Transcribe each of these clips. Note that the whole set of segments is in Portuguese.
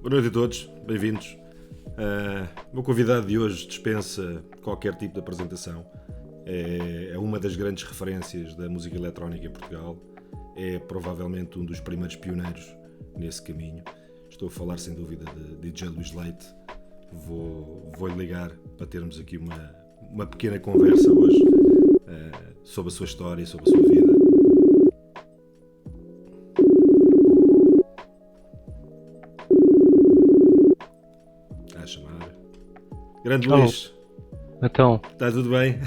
Boa noite a todos, bem-vindos. O meu convidado de hoje dispensa qualquer tipo de apresentação. É uma das grandes referências da música eletrónica em Portugal. É provavelmente um dos primeiros pioneiros nesse caminho. Estou a falar sem dúvida de DJ Luís Leite. Vou-lhe ligar para termos aqui uma pequena conversa hoje sobre a sua história, sobre a sua vida. A chamar. Grande Luís. Então, Está tudo bem?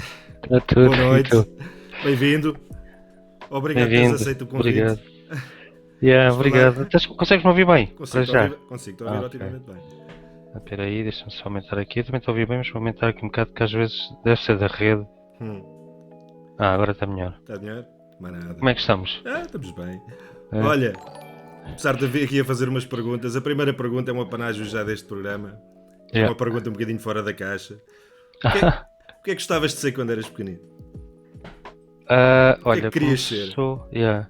é tudo. Boa noite. Então, Bem-vindo. Obrigado por teres bem-vindo. aceito o convite. Obrigado. Vamos Obrigado. falar. Consegues-me ouvir bem? Para Consigo-te já. ouvir, consigo-te ouvir Ok. otimamente bem. Espera aí, deixa-me só aumentar aqui. Eu também estou a ouvir bem, mas vou aumentar aqui um bocado, que às vezes deve ser da rede. Agora está melhor. Está dinheiro? Mais nada. Como é que estamos? Estamos bem. É? Olha, apesar de vir aqui a fazer umas perguntas, a primeira pergunta é um apanágio já deste programa. É Yeah. uma pergunta um bocadinho fora da caixa. O que é que gostavas de ser quando eras pequenino? Olha, que querias ser? começou. Yeah.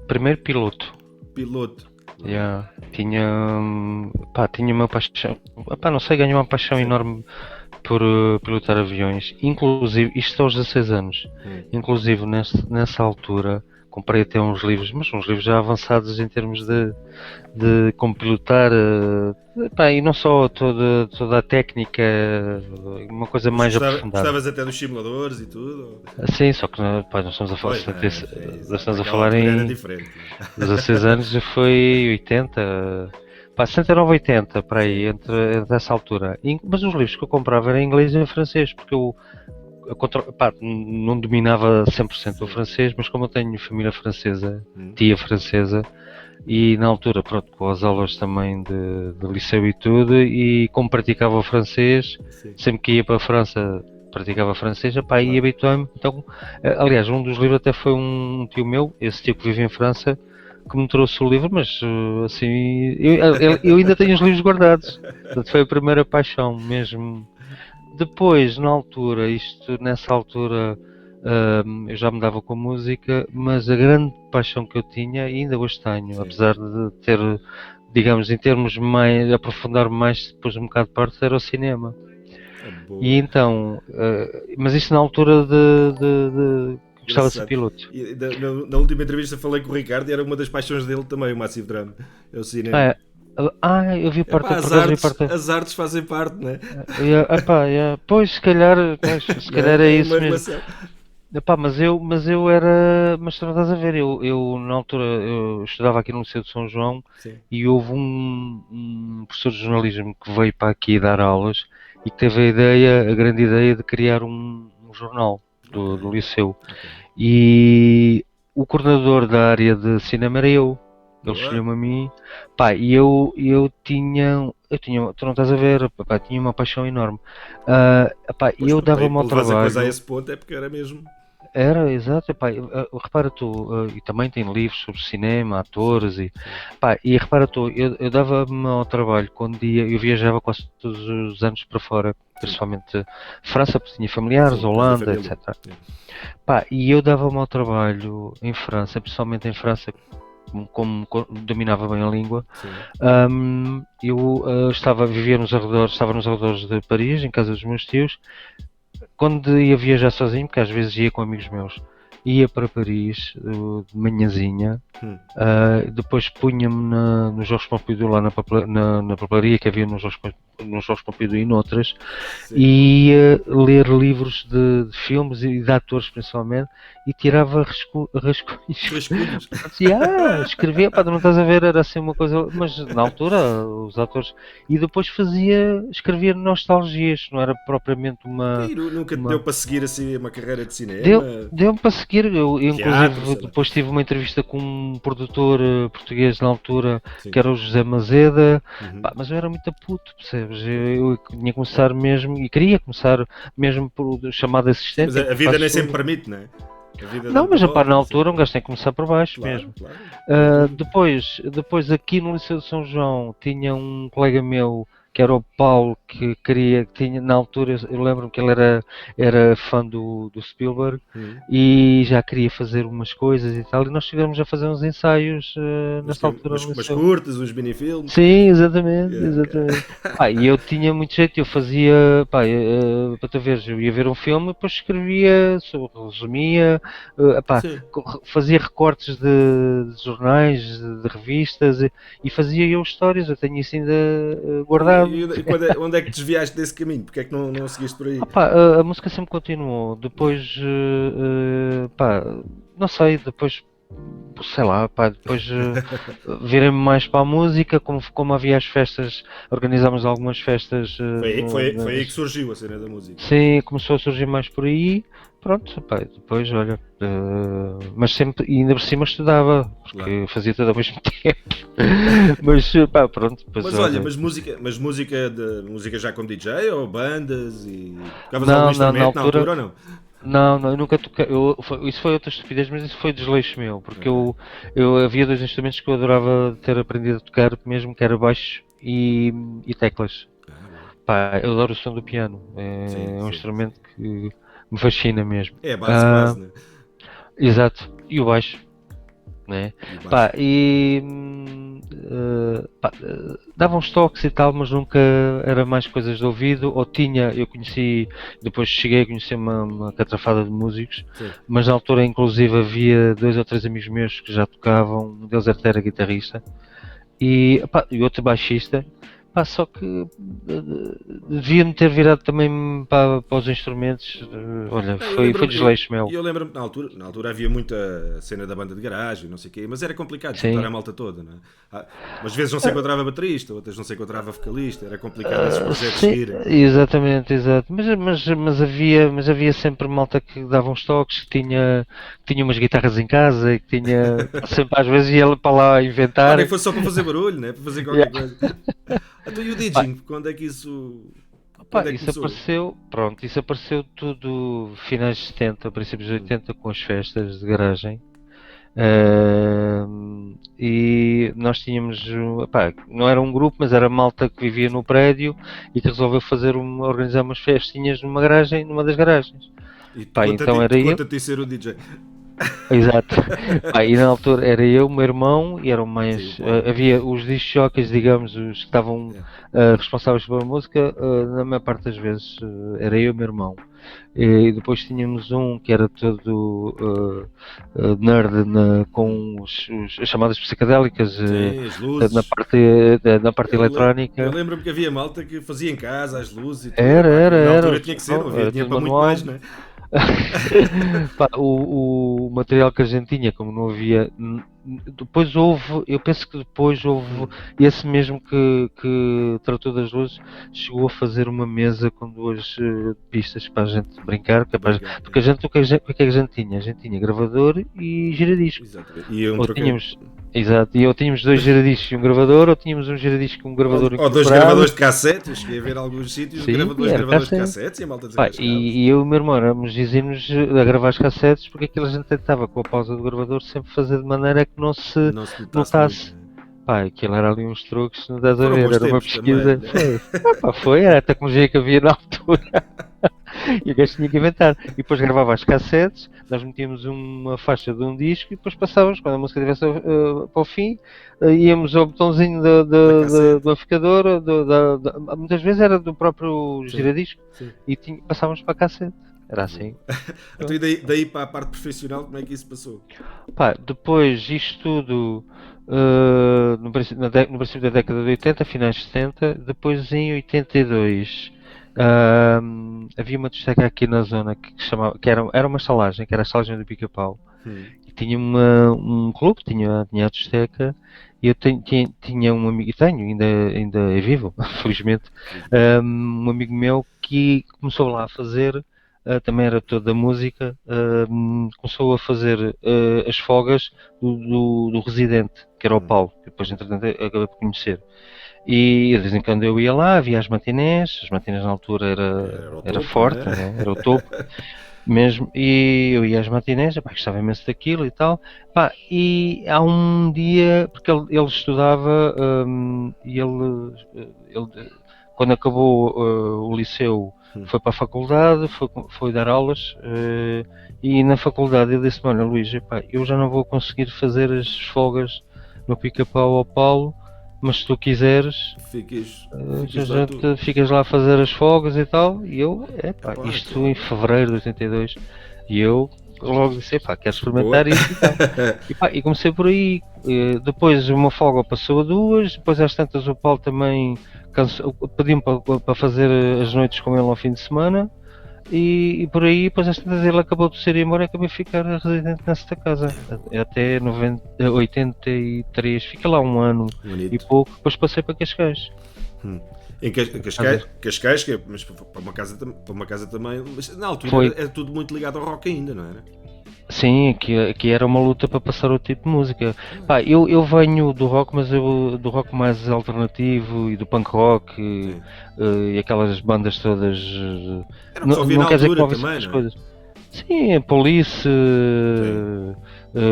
Primeiro piloto. Piloto. Yeah. Tinha uma paixão. Não sei, ganhei uma paixão Sim. enorme por pilotar aviões. Inclusive, isto aos 16 anos. Inclusive, nessa altura, comprei até uns livros, mas uns livros já avançados em termos de como pilotar. E não só toda a técnica, uma coisa mais aprofundada. Gostavas até dos simuladores e tudo? Sim, só que nós estamos a falar, Pois, estamos a naquela falar altura era em diferente. 16 anos, já foi 80, 79, 80, para aí, entre essa altura. Mas os livros que eu comprava eram em inglês e em francês, porque eu não dominava 100% o francês, mas como eu tenho família francesa, tia francesa, e na altura, pronto, com as aulas também de liceu e tudo, e como praticava o francês, Sim. sempre que ia para a França praticava francês, e habituei-me. Então, aliás, um dos livros até foi um tio meu, esse tio que vive em França, que me trouxe o livro, mas assim, eu ainda tenho os livros guardados. Portanto, foi a primeira paixão mesmo. Depois, nessa altura, eu já me dava com música, mas a grande paixão que eu tinha, e ainda hoje tenho, Sim. apesar de ter, digamos, em termos mais, aprofundar mais depois um bocado de parte, era o cinema. Boa. E então, mas isso na altura de gostava de ser Engraçado. piloto. E na última entrevista falei com o Ricardo e era uma das paixões dele também, o Massive Drama. É o cinema. Eu vi parte da As artes fazem parte, não é? Pois, se calhar é isso uma mesmo. relação. Mas eu era. Mas tu não estás a ver, eu na altura eu estudava aqui no Liceu de São João. Sim. E houve um professor de jornalismo que veio para aqui dar aulas e que teve a grande ideia de criar um jornal do Liceu. Ok. E o coordenador da área de cinema era eu. Ele Boa. escolheu-me a mim. E eu tinha, tu não estás a ver, tinha uma paixão enorme. E eu dava-me ao Levas a coisa a trabalho. esse ponto é porque era mesmo. Era, exato, repara tu, e também tem livros sobre cinema, atores, e repara tu, eu dava-me ao trabalho quando eu viajava quase todos os anos para fora, principalmente França, porque tinha familiares, Sim, Holanda, da família. etc. E eu dava-me ao trabalho em França, principalmente em França, como dominava bem a língua. Sim. Eu estava nos arredores de Paris, em casa dos meus tios. Quando ia viajar sozinho, porque às vezes ia com amigos meus, ia para Paris de manhãzinha, depois punha-me nos Jorge Pompidou, lá na papelaria que havia nos Jorge Pompidou e noutras, Sim. e ia ler livros de filmes e de atores principalmente, e tirava rascunhos. Rascunhos. Escrevia, não estás a ver, era assim uma coisa, mas na altura os atores, e depois escrevia nostalgias, não era propriamente uma... E nunca te deu para seguir assim uma carreira de cinema? Deu-me para seguir, eu Teatro, inclusive sei lá. depois tive uma entrevista com um produtor português na altura, Sim. que era o José Mazeda. Uhum. Mas eu era muito puto, percebes? Eu tinha que começar mesmo, e queria começar mesmo por chamada assistente. Mas a vida nem sempre permite, não é? Não, mas na altura um gajo tem que começar por baixo, claro, mesmo. Claro. Depois aqui no Liceu de São João tinha um colega meu que era o Paulo, que queria, que tinha, na altura, eu lembro-me que ele era fã do Spielberg Hum. e já queria fazer umas coisas e tal, e nós estivemos a fazer uns ensaios Mas, nessa altura no mas liceu. curtas, uns minifilmes. Sim, exatamente, Yeah, ok. exatamente. Pá, e eu tinha muito jeito, eu fazia, pá, para tu veres, eu ia ver um filme, depois escrevia, resumia, pá, Sim. fazia recortes de jornais, de revistas e fazia eu histórias, eu tenho isso ainda guardado. E onde é que desviaste desse caminho? Porque é que não seguiste por aí? Pá, a música sempre continuou, depois, pá, não sei, depois sei lá, pá, depois virei-me mais para a música, como havia as festas, organizámos algumas festas Foi aí que surgiu a cena da música. sim, começou a surgir mais por aí, pronto, pá, depois olha, mas sempre, e ainda por cima estudava, Claro. porque fazia tudo ao mesmo tempo, mas pá, pronto, depois Mas olha, olha, música já com DJ ou bandas e tocavas algum não, não, na instrumento na altura. altura ou não? Não, não, eu nunca toquei. Isso foi outra estupidez, mas isso foi desleixo meu, porque Ok. eu havia dois instrumentos que eu adorava ter aprendido a tocar mesmo, que era baixo e teclas. Ah, boa. Pá, eu adoro o som do piano, Sim, é um sim, sim. instrumento que me fascina mesmo. É a base Ah, quase, né? exato, e o baixo, né? E o baixo. Pá, dava uns toques e tal, mas nunca era mais coisas de ouvido. Ou tinha, eu conheci, depois cheguei a conhecer uma catrafada de músicos, Sim. mas na altura, inclusive, havia dois ou três amigos meus que já tocavam, um deles até era guitarrista, e outro baixista. Pá, só que devia-me ter virado também para os instrumentos. Olha, Não, foi desleixo meu. eu lembro-me que na altura havia muita cena da banda de garagem, não sei o quê, mas era complicado juntar Sim. a malta toda, não é? Umas vezes não se encontrava baterista, outras não se encontrava vocalista, era complicado esses projetos Sim, seguirem. exatamente, exato. Mas havia sempre malta que dava uns toques, que tinha umas guitarras em casa e que tinha sempre às vezes ia para lá Pá, inventar. nem que fosse só para fazer barulho, né? Para fazer Yeah. qualquer coisa. Então e o Pá, DJing? pá, Quando é que isso começou? apareceu, pronto, isso apareceu tudo finais de 70, princípios de Hum. 80 com as festas de garagem. E nós tínhamos, pá, não era um grupo, mas era malta que vivia no prédio e que resolveu organizar umas festinhas numa garagem, numa das garagens. E Pá, então era eu, conta-te ser o DJ. exato. Pá, e na altura era eu, o meu irmão e eram Sim, o mais, Paulo. havia os disc jockeys, digamos, os que estavam Yeah. responsáveis pela música, na maior parte das vezes era eu e o meu irmão. E depois tínhamos um que era todo nerd com as chamadas psicodélicas Sim, as portanto, na luzes. parte, na parte Eu eletrónica. lembro-me que havia malta que fazia em casa as luzes e tudo. Era, Epá, era, aquilo na era. altura tinha que ser, não Não, havia era dinheiro tudo para muito mais, manual. né? Pá, o material que a gente tinha, como não havia. Depois houve, eu penso que depois houve Hum, esse mesmo que tratou das luzes, chegou a fazer uma mesa com duas pistas para a gente brincar, Obrigado. porque a gente, o que é que a gente tinha? A gente tinha gravador e giradisco. Exatamente. E eu me Ou troquei. tínhamos, exato, e ou tínhamos dois giradiscos e um gravador, ou tínhamos um giradisco e um gravador Ou dois incorporado. gravadores de cassete, eu cheguei a ver alguns sítios, Sim, dois era gravadores de cassete. cassetes e a malta Pá, desenrascava-se. e eu e o meu irmão éramos vizinhos a gravar as cassetes porque aquilo a gente tentava com a pausa do gravador sempre fazer de maneira que não se Não se notasse muito, notasse. né? Pá, aquilo era ali uns truques, não estás a Foram ver, bons era uma tempos também, pesquisa. né? Foi, era a tecnologia que havia na altura e o gajo tinha que inventar. E depois gravava as cassetes, nós metíamos uma faixa de um disco e depois passávamos, quando a música estivesse para o fim, íamos ao botãozinho Da cassete. do amplificador, muitas vezes era do próprio Sim, giradisco sim. e passávamos para a cassete. Era Boa. assim. Então, e daí para a parte profissional, como é que isso passou? Pá, depois isto tudo no princípio da década de 80, finais de 70, depois em 82 havia uma discoteca aqui na zona que chamava, era uma estalagem, que era a estalagem do Pica-Pau, Hum. e tinha um clube, tinha a discoteca, e eu tinha um amigo, e tenho, ainda é vivo, felizmente, Felizmente. um amigo meu que começou lá a fazer, também era todo da música, começou a fazer as folgas do residente, que era o Hum. Paulo, que depois entretanto acabei por conhecer. E de vez em quando eu ia lá, via as matinés na altura Era o era topo, né? forte, né? Era o topo mesmo, e eu ia às matinés, pá, gostava imenso daquilo e tal, pá, e há um dia, porque ele estudava, e ele quando acabou o liceu, foi para a faculdade, foi dar aulas, e na faculdade ele disse: olha, Luís, epá, eu já não vou conseguir fazer as folgas no Pica-Pau ao Paulo, mas se tu quiseres, Ficas lá tu. ficas lá a fazer as folgas e tal. E eu, Epá, isto claro. em fevereiro de 82, e eu logo disse: epá, quero experimentar Boa. isso e tal. E comecei por aí. Depois uma folga passou a duas, depois às tantas o Paulo também pediu-me para fazer as noites com ele ao fim de semana. E por aí, depois às tantas ele acabou de ser embora e acabei de ficar residente nesta casa até 83, fica lá um ano Bonito. e pouco, depois passei para Cascais. Em Cascais, que é, mas para uma casa também, mas na altura era tudo muito ligado ao rock ainda, não era? Sim, que era uma luta para passar outro tipo de música. Pá, eu venho do rock, mas do rock mais alternativo e do punk rock e aquelas bandas todas. Era o que só havia Não na quer dizer que não altura houvesse também, outras não é? coisas. Sim, Police,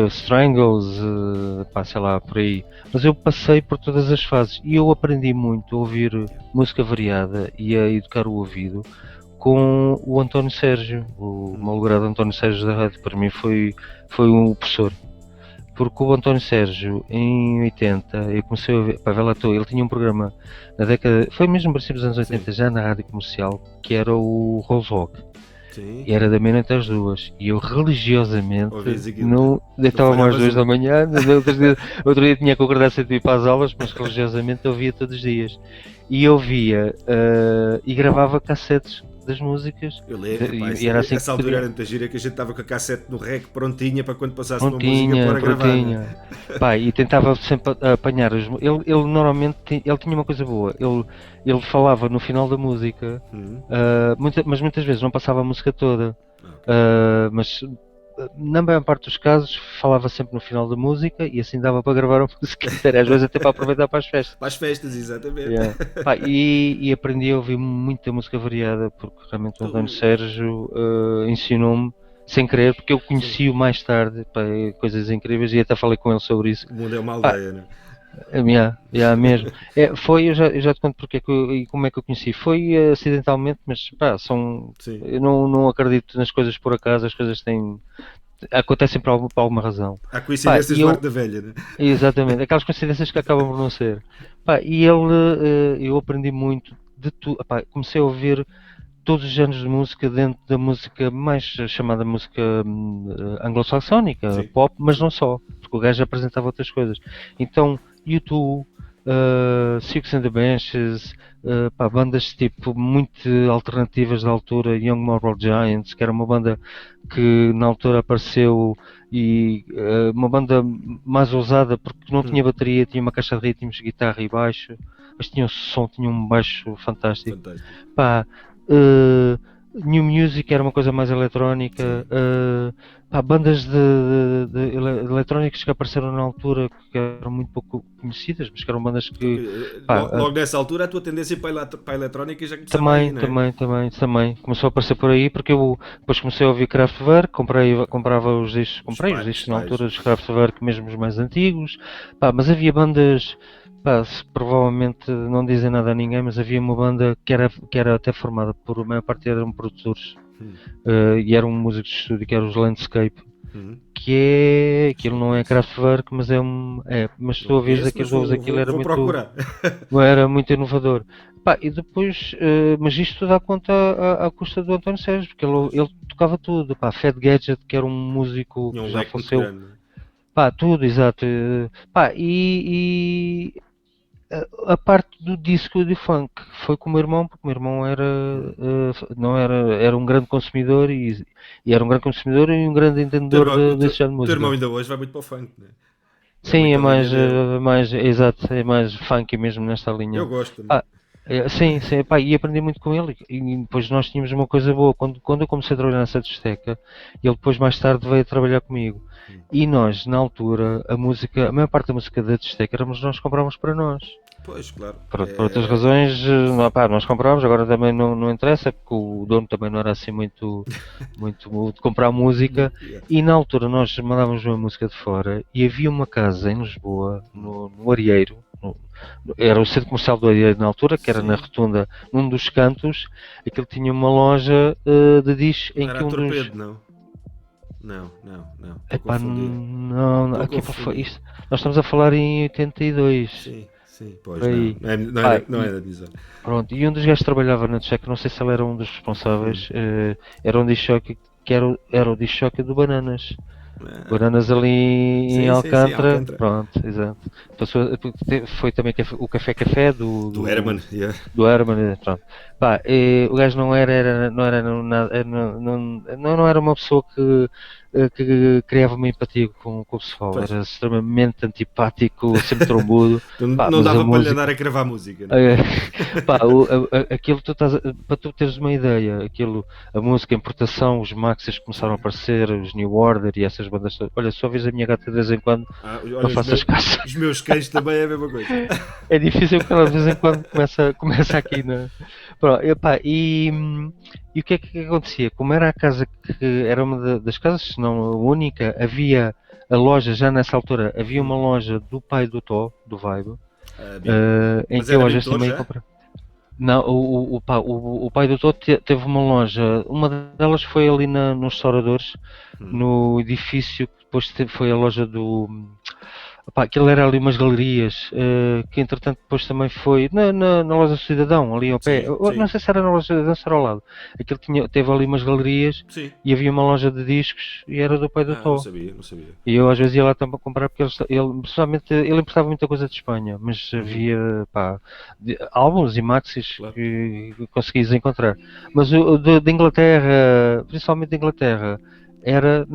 Strangles, pá, sei lá, por aí. Mas eu passei por todas as fases e eu aprendi muito a ouvir música variada e a educar o ouvido com o António Sérgio, o malogrado António Sérgio da rádio. Para mim foi um professor. Porque o António Sérgio, em 80, eu comecei a ver, pá, lá estou, ele tinha um programa na década, foi mesmo no princípio dos anos 80, já na rádio comercial, que era o Rolls Rock. Sim. E era da meia-noite às 2. E eu religiosamente não deitava-me às 2 da manhã. Outro dia tinha que acordar cedo ir para as aulas, mas religiosamente eu via todos os dias. E eu via e gravava cassetes das músicas. Eu lembro, E era assim essa que altura era muita gira que a gente estava com a cassete no rec prontinha para quando passasse uma música prontinha, pôr a gravar. prontinha. Pá, e tentava sempre apanhar ele normalmente ele tinha uma coisa boa. Ele falava no final da música, mas muitas vezes não passava a música toda. Mas na maior parte dos casos falava sempre no final da música e assim dava para gravar a música inteira, às vezes até para aproveitar para as festas. Para as festas, exatamente. Yeah. Pá, e aprendi a ouvir muita música variada, porque realmente o António Sérgio ensinou-me sem querer, porque eu conheci-o mais tarde, pá, coisas incríveis, e até falei com ele sobre isso. O mundo é uma aldeia, não é? Mesmo. Eu já te conto porque e como é que eu conheci. Foi acidentalmente, mas pá, eu não acredito nas coisas por acaso, as coisas acontecem por alguma razão. Há coincidências do arco da velha, né? Exatamente, aquelas coincidências que acabam por não ser. Pá, e eu aprendi muito de tudo. Comecei a ouvir todos os géneros de música dentro da música mais chamada música anglo-saxónica, pop, mas não só, porque o gajo apresentava outras coisas. Então, U2, Six and the Benches, bandas tipo muito alternativas da altura, Young Moral Giants, que era uma banda que na altura apareceu e uma banda mais ousada porque não tinha bateria, tinha uma caixa de ritmos, guitarra e baixo, mas tinha um baixo fantástico. Pá, New Music era uma coisa mais eletrónica, bandas de eletrónicas que apareceram na altura que eram muito pouco conhecidas, mas que eram bandas que... logo nessa altura a tua tendência para a eletrónica já começava aí, não é? Também começou a aparecer por aí, porque eu depois comecei a ouvir Kraftwerk, comprava os discos, os discos na altura dos Kraftwerk, mesmo os mais antigos, mas havia bandas... provavelmente não dizem nada a ninguém, mas havia uma banda que era até formada por a maior parte eram produtores e eram músicos de estúdio, que eram os Landscape, aquilo não é Kraftwerk, mas mas se tu ouvis aquilo era muito inovador. E depois, mas isto tudo à conta à custa do António Sérgio, porque ele tocava tudo. Fat Gadget, que era um músico que já faleceu. Tudo, exato. E a parte do disco de funk foi com o meu irmão, porque o meu irmão era um grande consumidor e era um grande consumidor e um grande entendedor desse género de música. O teu irmão ainda hoje vai muito para o funk, não é? Sim, é mais exato, é funky mesmo nesta linha. Eu gosto também. Sim, e aprendi muito com ele. E depois nós tínhamos uma coisa boa. Quando eu comecei a trabalhar nessa discoteca, ele depois mais tarde veio trabalhar comigo. E nós, na altura, a maior parte da música da discoteca éramos nós que comprávamos para nós. Pois, claro. Por outras razões, nós comprávamos, agora também não interessa, porque o dono também não era assim muito de comprar música. E na altura nós mandávamos uma música de fora e havia uma casa em Lisboa, no Arieiro, era o centro comercial do Arieiro na altura, que era Sim. na Rotunda, num dos cantos, aquilo tinha uma loja de discos Não em era que a um dos. Torpedo, não. Não. Estou a Epá, confundir. não, Estou a aqui confundir. isto, nós estamos a falar em 82, Sim, por pois não. aí. Não E, era dizer. pronto, e um dos gajos que trabalhava na Check, não sei se ele era um dos Hum. responsáveis, era um disc jockey, que era o disc jockey do Bananas. Ah, Bananas ali em sim, Alcântara, Alcântara. pronto, exato. Foi também o Café Café Do Herman, yeah. do Herman, pronto. Pá, o gajo não era nada, não era uma pessoa que criava uma empatia com o pessoal, Pois. era extremamente antipático, sempre trombudo, Então pá, não mas a dava para lhe andar música. a cravar música, né? É, pá, aquilo para tu teres uma ideia, aquilo, a música, a importação, os maxis começaram a Sim. aparecer, os New Order e essas bandas todas. Olha, só vês a minha gata de vez em quando, não Olha, faças caso. os meus cães também é a mesma coisa. É difícil porque ela de vez em quando começa aqui na. Pronto, e o que acontecia? Como era a casa que era uma das casas, se não a única, havia a loja, já nessa altura, havia uma Hum. loja do pai do Tó, do Vibe, em Mas que eu era às vezes Bimtor também ia já? comprar. Não, o pai do Tó teve uma loja, uma delas foi ali nos Sauradores, Hum. no edifício que depois foi a loja do. Opá, aquilo era ali umas galerias, que entretanto depois também foi na loja do Cidadão, ali ao pé. Não Sim. sei se era na loja do Cidadão, se era ao lado. Aquilo teve ali umas galerias Sim. e havia uma loja de discos e era do pai do Não Tó. sabia, não sabia. E eu às vezes ia lá também comprar porque pessoalmente, ele importava muita coisa de Espanha, mas Uhum. havia pá, álbuns e maxis Claro. que conseguias encontrar. Mas o de Inglaterra, principalmente de Inglaterra, era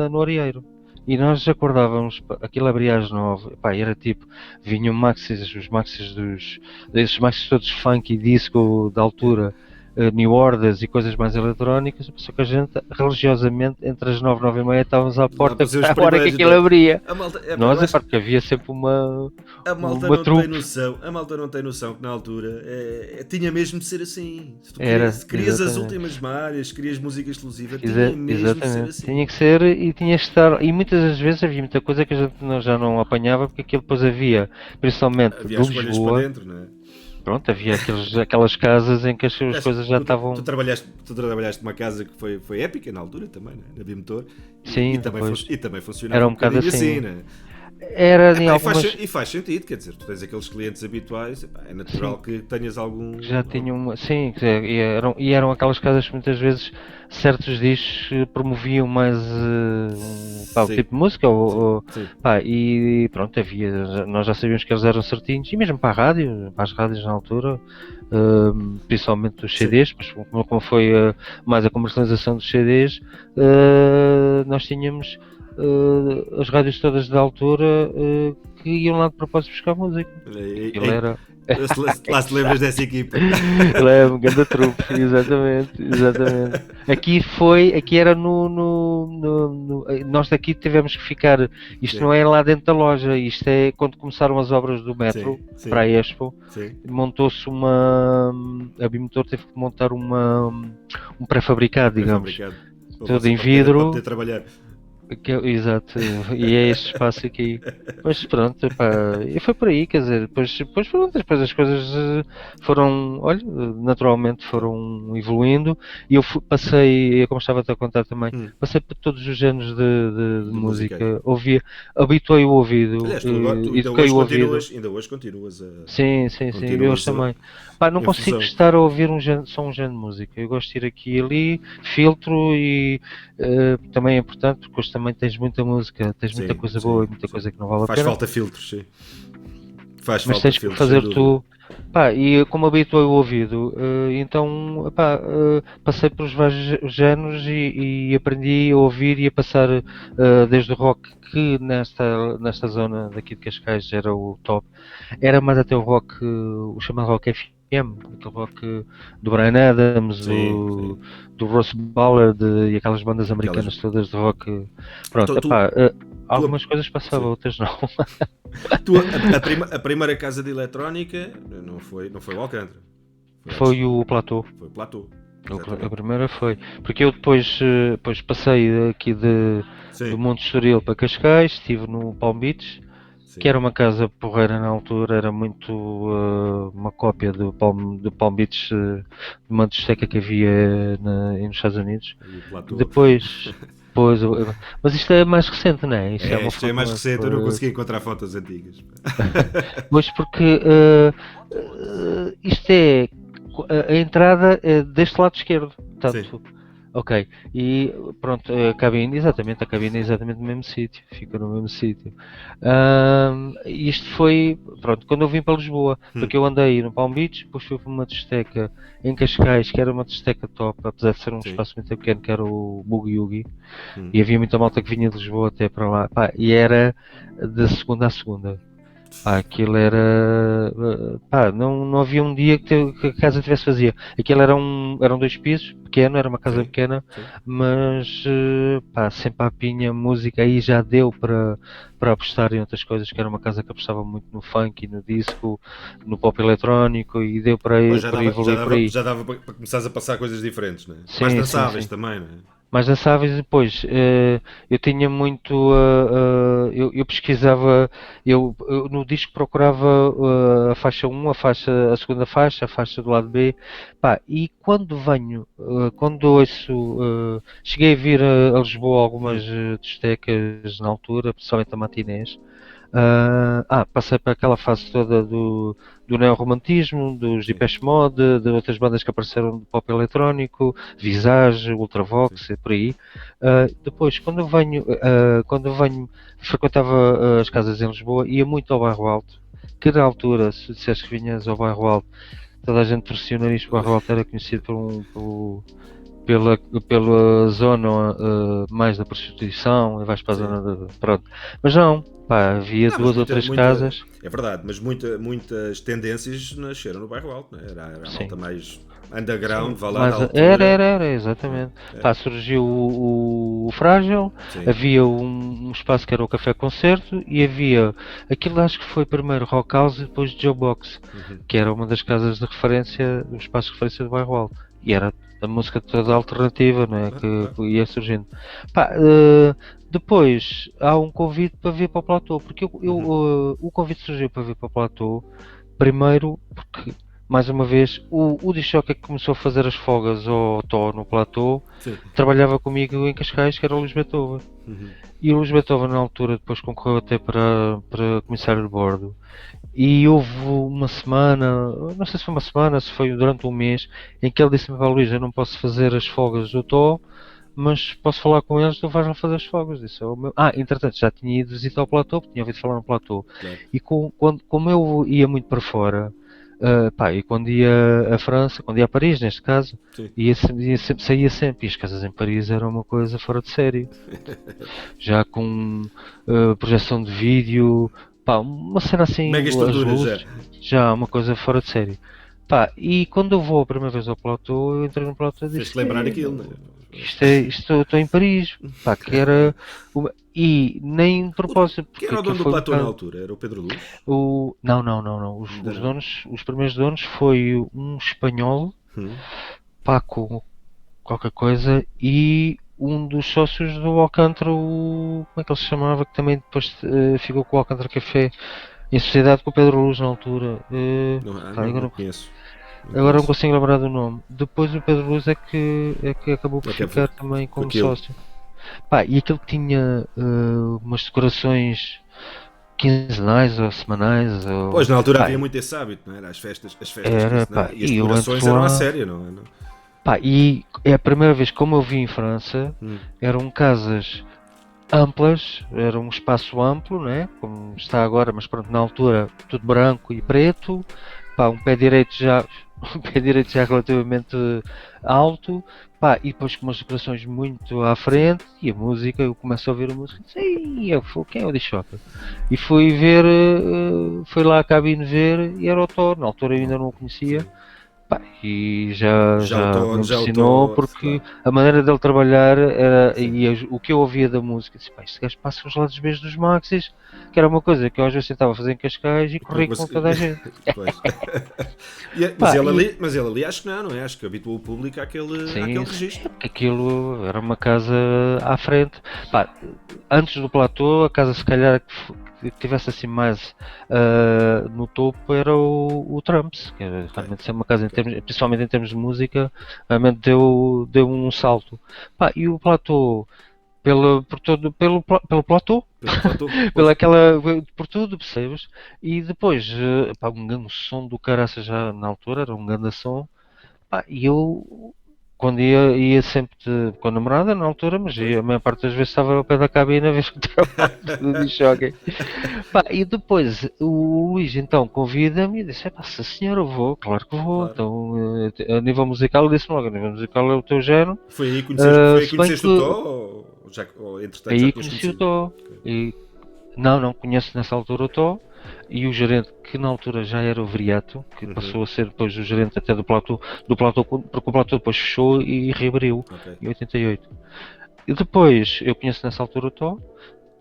no Arieiro. E nós acordávamos, pá, aquilo abria às 9, pá, era tipo, vinham maxis, esses maxis todos funk e disco da Yeah. altura, New Orders e coisas mais eletrónicas, só que a gente religiosamente entre as 9 e 9 e meia estávamos à Lá para porta ser os a hora que primeiros. aquilo abria. A malta, eu Nós, é acho pá, que porque havia sempre a malta uma não tem trupe. noção. A malta não tem noção que na altura tinha mesmo de ser assim. Era, Se querias as exatamente. últimas malhas, se querias música exclusiva, tinha mesmo de ser Exatamente. assim. Tinha que ser e tinha que estar. E muitas das vezes havia muita coisa que a gente já não apanhava, porque aquilo depois havia, principalmente Havia de as escolhas para Lisboa, dentro, não é? pronto, havia aquelas casas em que as Aliás, coisas já estavam. tu trabalhaste numa casa que foi épica na altura também, né? Na Bimotor, Sim, pois. e também funcionava Era um um bocado bocadinho assim, assim. né? Era em Epá, algumas. e faz sentido, quer dizer, tu tens aqueles clientes habituais, epá, é natural Sim, que tenhas algum. que já tinham uma. Sim, quer dizer, e eram aquelas casas que muitas vezes certos discos promoviam mais pá, o Sim, tipo de música, sim. pá, e pronto, nós já sabíamos que eles eram certinhos, e mesmo para a rádio, para as rádios na altura, principalmente os Sim. CDs, mas como foi mais a comercialização dos CDs, nós tínhamos as rádios todas da altura que iam lá de propósito buscar música. Aquilo era. Lá se lembras dessa equipa. Leva, ganda trupe, exatamente. Aqui era nós daqui tivemos que ficar, isto Sim, não é lá dentro da loja, isto é quando começaram as obras do metro, para a Expo, sim. montou-se a Bimotor teve que montar um pré-fabricado, digamos, Pré-fabricado. todo em Para vidro. poder trabalhar. Exato, e é este espaço aqui. Mas pronto, pá, e foi por aí, quer dizer, depois as coisas foram, olha, naturalmente Claro. foram evoluindo e eu passei, como estava a contar também, Hum, passei por todos os géneros de de musicais. música, habituei o ouvido, Aliás, tu agora, tu eduquei o ouvido. ainda hoje continuas Sim, eu hoje também. Pá, não em consigo fusão. estar a ouvir só um género de música. Eu gosto de ir aqui e ali, filtro e também é importante porque hoje também tens muita música, tens muita coisa boa e muita coisa que não vale a Faz pena, falta filtros, sim. Faz mas falta tens que filtros, sem fazer dúvida. tu. Pá, e como habituei o ouvido, então pá, passei pelos vários géneros e aprendi a ouvir e a passar desde o rock que nesta zona daqui de Cascais era o top. Era mais até o rock, o chamado rock FM, aquele rock do Bryan Adams, Sim. do Russ Ballard e aquelas bandas Aquelas... americanas todas de rock. Pronto, Então, epá, tu, algumas coisas passava, sim. outras não. A primeira casa de eletrónica não foi o Alcântara. Foi o Platô. Foi o Platô. A primeira foi. Porque eu depois passei aqui do Sim, Monte Estoril para Cascais, estive no Palm Beach sim. que era uma casa porreira na altura, era muito uma cópia do Palm Beach, de uma discoteca que havia nos Estados Unidos. E o platô. Depois, depois mas isto é mais recente, não é? Isto é É, uma isto é foto mais mais. recente, eu não consegui encontrar fotos antigas. Pois porque isto é a entrada é deste lado esquerdo, Sim. portanto. Ok, e pronto, a cabine é exatamente no mesmo sítio, fica no mesmo sítio. Isto foi, pronto, quando eu vim para Lisboa, porque eu andei no Palm Beach, depois fui para uma discoteca em Cascais, que era uma discoteca top, apesar de ser um Sim. espaço muito pequeno, que era o Boogie Woogie, Hum. e havia muita malta que vinha de Lisboa até para lá, pá, e era de segunda a segunda. Pá, aquilo era. Pá, não havia um dia que a casa tivesse vazia. Aquilo eram 2 pisos, pequeno, era uma casa Sim, pequena, sim. mas pá, sempre à pinha, música, aí já deu para apostar em outras coisas, que era uma casa que apostava muito no funk e no disco, no pop eletrónico, e deu para, Pois já para dava, já evoluir por dava, aí. já dava para começares a passar coisas diferentes, não é? Mais Sim, sim, dançáveis sim. também, não é? Mais dançáveis. Depois eu tinha muito eu pesquisava, eu no disco procurava a faixa 1, a segunda faixa, a faixa do lado B, pá, e quando ouço, cheguei a vir a Lisboa algumas Hum. discotecas na altura, principalmente a matinés. Passei para aquela fase toda do neorromantismo, dos Sim, Depeche Mode, de outras bandas que apareceram de pop eletrónico, Visage, sim. Ultravox, e por aí. Depois, quando eu venho, frequentava as casas em Lisboa, ia muito ao Bairro Alto, que na altura, se disseste que vinhas ao Bairro Alto, toda a gente torcia o nariz, o Bairro Alto era conhecido pela zona mais da prostituição, e vais para a Sim. zona de. Pronto. Mas não, pá, havia Não, mas duas ou três casas. é verdade, mas muitas tendências nasceram no bairro Alto, não é? Era a Sim. malta mais underground, Sim, vá lá da mas altura. era, exatamente. É, Pá, surgiu o Frágil, sim. havia um espaço que era o Café Concerto e havia aquilo, acho que foi primeiro Rock House e depois Joe Box, Uhum. que era uma das casas de referência, um espaço de referência do bairro Alto. E era a música toda alternativa, não é? Claro, claro. Que ia surgindo. Pá, depois há um convite para vir para o Platô, porque Uhum. o convite surgiu para vir para o Platô, primeiro porque mais uma vez, o Disjockey que começou a fazer as folgas ao Tó no platô Sim. trabalhava comigo em Cascais, que era o Luís Beethoven. Uhum. E o Luís Beethoven, na altura, depois concorreu até para comissário de bordo. E houve uma semana, não sei se foi uma semana, se foi durante um mês, em que ele disse-me: "Pá, Luís, eu não posso fazer as folgas do Tó, mas posso falar com eles, tu vais lá fazer as folgas." Disse: Entretanto, já tinha ido visitar o platô, porque tinha ouvido falar no platô. Claro. E como eu ia muito para fora, pá, e quando ia a França, quando ia a Paris, neste caso, Sim. saía sempre. E as casas em Paris eram uma coisa fora de série. Já com projeção de vídeo, pá, uma cena assim, Mega as estrutura já. luzes, já uma coisa fora de série. Pá, e quando eu vou a primeira vez ao platô, eu entrei no platô e disse: Fez-te lembrar aquilo, não Estou em Paris, pá, que era. E nem de é? propósito, Quem porque era o aquilo dono do foi um platô na bocado. altura? Era o Pedro Luz? Não. Ainda Os não. donos, os primeiros donos foi um espanhol, Hum. Paco, qualquer coisa, e um dos sócios do Alcântara, como é que ele se chamava? Que também depois ficou com o Alcântara Café em sociedade com o Pedro Luz na altura. Pá, Não conheço. Não agora não conheço. consigo lembrar do nome. Depois o Pedro Luz é que acabou por Ok, foi ficar também com como aquilo. sócio. Pá, e aquilo que tinha umas decorações quinzenais ou semanais, Pois, ou, na altura pá, havia muito esse hábito, não era? As festas era, pá, quinzenais. E as e eu decorações entro eram à lá, séria, não é? pá, e é a primeira vez como eu vi em França, Hum. eram casas amplas, era um espaço amplo, né? Como está agora, mas pronto, na altura tudo branco e preto, pá, um pé direito já, um pé direito já relativamente alto, pá, e depois com umas decorações muito à Sim. frente, e a música, eu começo a ouvir a música, e quem é o Dishocker? E fui ver, fui lá à cabine ver, e era o Thor, na altura eu ainda não o conhecia. Sim. Pá, e já me Já o impressionou estou. porque Claro. a maneira dele trabalhar era, Sim. o que eu ouvia da música, disse: "Pá, este gajo passa os lados B dos Maxis", que era uma coisa que eu às vezes tentava fazer em Cascais e E que não corri com consegui. toda a gente. Pois. Pá, Mas ele ali acho que não é? Acho que habituou o público sim, àquele sim, registro. porque aquilo era uma casa à frente. Pá, antes do platô, a casa se calhar que tivesse assim mais no topo era o Trumps, que era realmente ser uma casa, principalmente em termos de música, realmente deu um salto. Pá, e o Platô, pelo platô, por tudo, percebes? E depois, pá, um grande som do caraças já na altura, era um grande som. Pá, e eu, quando ia sempre com a namorada na altura, mas a maior parte das vezes estava ao pé da cabine a ver o trabalho do disc-jockey. Pá, e depois o Luís então convida-me e disse: "Epá, se senhor eu vou, claro que vou." Claro. Então, a nível musical, eu disse-me logo: a nível musical é o teu género. Foi aí que conheceste o que Tó? Ou entretanto já aí tinhas conheci o conhecido? Tó. E não conheço nessa altura o Tó. E o gerente, que na altura já era o Viriato, que passou a ser depois o gerente até do platô, porque o platô depois fechou e reabriu em 88. E depois eu conheço nessa altura o Tó.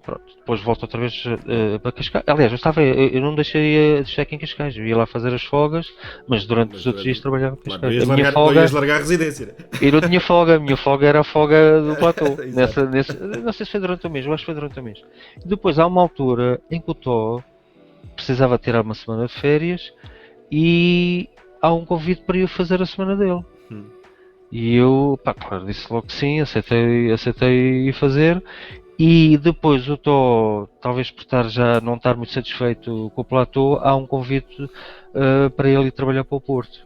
Pronto, depois volto outra vez para Cascais. Aliás, eu não deixei de estar aqui em Cascais, eu ia lá fazer as folgas, mas durante os outros dias trabalhava em Claro, Cascais. não ias largar a residência, né? Eu não tinha folga, a minha folga era a folga do platô. Exato. Não sei se foi durante o mês, eu acho que foi durante o mês. E depois há uma altura em que o Tó precisava tirar uma semana de férias e há um convite para eu fazer a semana dele. E eu, pá, claro, disse logo que sim, aceitei ir fazer. E depois o Tó, talvez por não estar muito satisfeito com o platô, há um convite para ele ir trabalhar para o Porto.